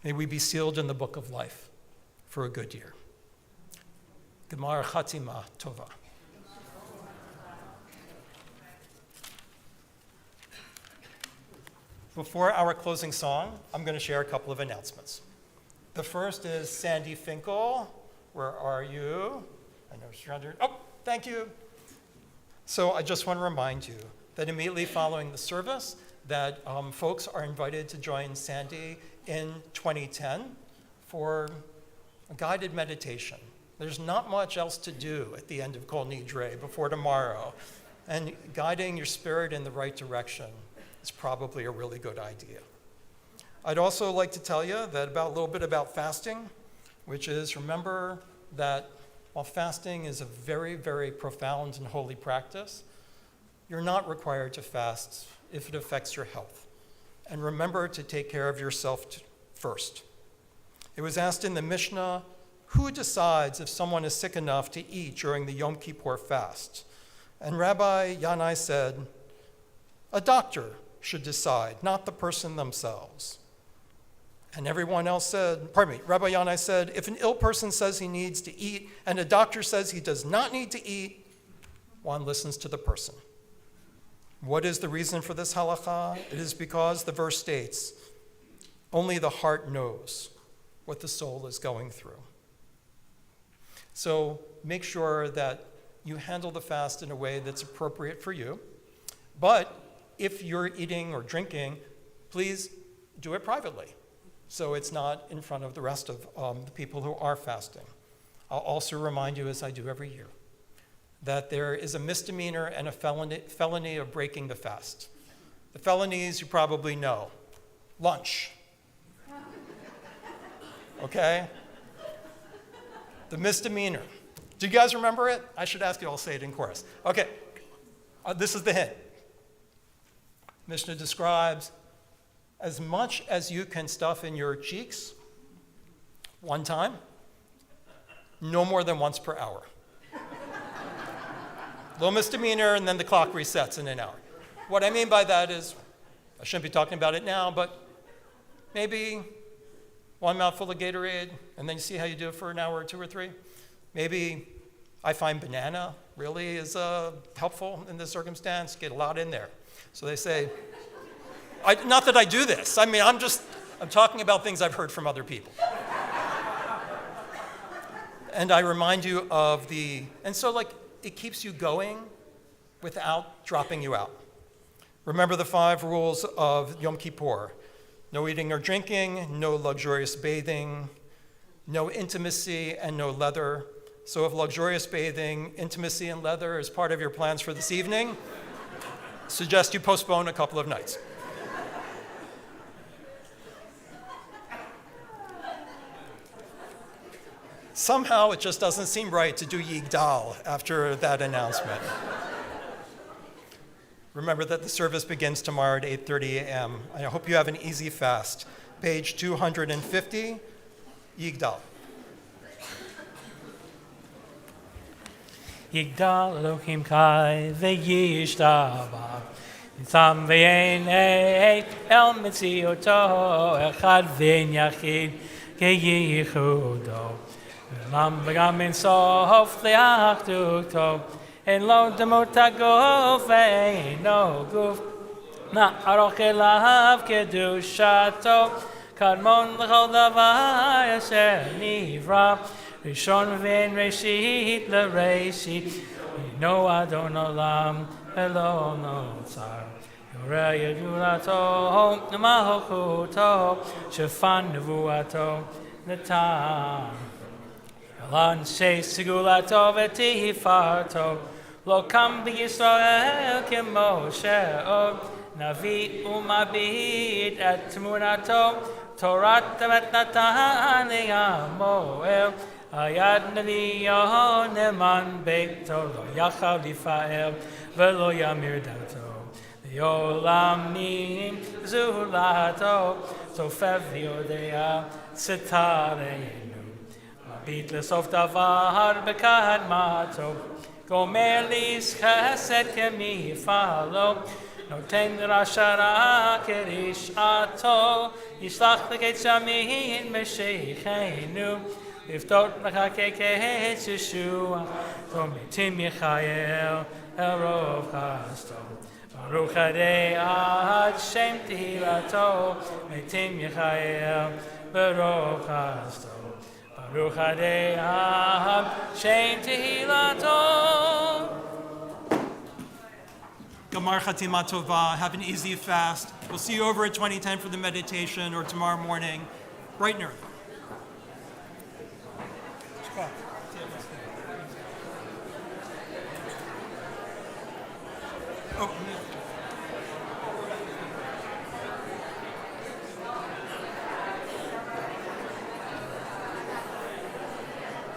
May we be sealed in the book of life for a good year. Gemar Chatima Tova. Before our closing song, I'm going to share a couple of announcements. The first is Sandy Finkel. Where are you? I know she's around here. Oh, thank you. So I just want to remind you that immediately following the service, that folks are invited to join Sandy in 2010 for a guided meditation. There's not much else to do at the end of Kol Nidrei before tomorrow, and guiding your spirit in the right direction is probably a really good idea. I'd also like to tell you that a little bit about fasting, which is, remember that while fasting is a very, very profound and holy practice, you're not required to fast if it affects your health. And remember to take care of yourself first. It was asked in the Mishnah, who decides if someone is sick enough to eat during the Yom Kippur fast? And Rabbi Yanai said, a doctor should decide, not the person themselves. And everyone else said, Rabbi Yanai said, if an ill person says he needs to eat and a doctor says he does not need to eat, one listens to the person. What is the reason for this halakha? It is because the verse states, only the heart knows what the soul is going through. So make sure that you handle the fast in a way that's appropriate for you. But if you're eating or drinking, please do it privately, so it's not in front of the rest of the people who are fasting. I'll also remind you, as I do every year, that there is a misdemeanor and a felony of breaking the fast. The felonies you probably know. Lunch. Okay? The misdemeanor. Do you guys remember it? I should ask you, I'll say it in chorus. Okay, this is the hint. Mishnah describes as much as you can stuff in your cheeks one time, no more than once per hour. Little misdemeanor, and then the clock resets in an hour. What I mean by that is, I shouldn't be talking about it now, but maybe one mouthful of Gatorade, and then you see how you do it for an hour or two or three. Maybe I find banana really is helpful in this circumstance. Get a lot in there. So they say, not that I do this. I mean, I'm talking about things I've heard from other people. And I remind you of it keeps you going without dropping you out. Remember the 5 rules of Yom Kippur. No eating or drinking, no luxurious bathing, no intimacy, and no leather. So if luxurious bathing, intimacy, and leather is part of your plans for this evening, suggest you postpone a couple of nights. Somehow it just doesn't seem right to do Yigdal after that announcement. Remember that the service begins tomorrow at 8:30 a.m. I hope you have an easy fast. Page 250, Yigdal. Yigdal Elohim Kai ve'yishtaba Nitzam ve'yenei el metziyoto echad ve'en yachid ke'yichudo Lam v'gam en sof le'achduto en lo demot haguf ve'eno guf na'aroch elav kedushato kadmon l'chol davar asher nivra Rishon ve'en reshit l'reshit Yino Adon Olam Elo Notzar Yoreh Yedulato Malchuto Shefan Nevuato Netam Elan Sheis Segulato V'Tifarto Lo Kam B'Yisrael Kemo She'od Navi Umabit Et Tmunato Torat Temet Natan Li'amoel Ayad Naviyo Neman Beito Lo Yachav Lifael Velo Yamir Dato Yolamim Zulato Tofev Yodea Sitareinu Mabit Lesof Davar Bekad Mato Gomer Lis Chesed Kemi Falo Noten Rashara Kerish Ato Yishlach L'Ket Shamin Meshecheinu Liftot L'Chakeket Yeshua Tomitim Yechael El Rov Chasto Baruch Adei Ad Shem Tehilato Metim Yechael Baruch Hasto Baruch Adei Ad Shem Tehilato. Gamar Chatima Tova. Have an easy fast. We'll see you over at 2010 for the meditation or tomorrow morning, bright and early. Oh,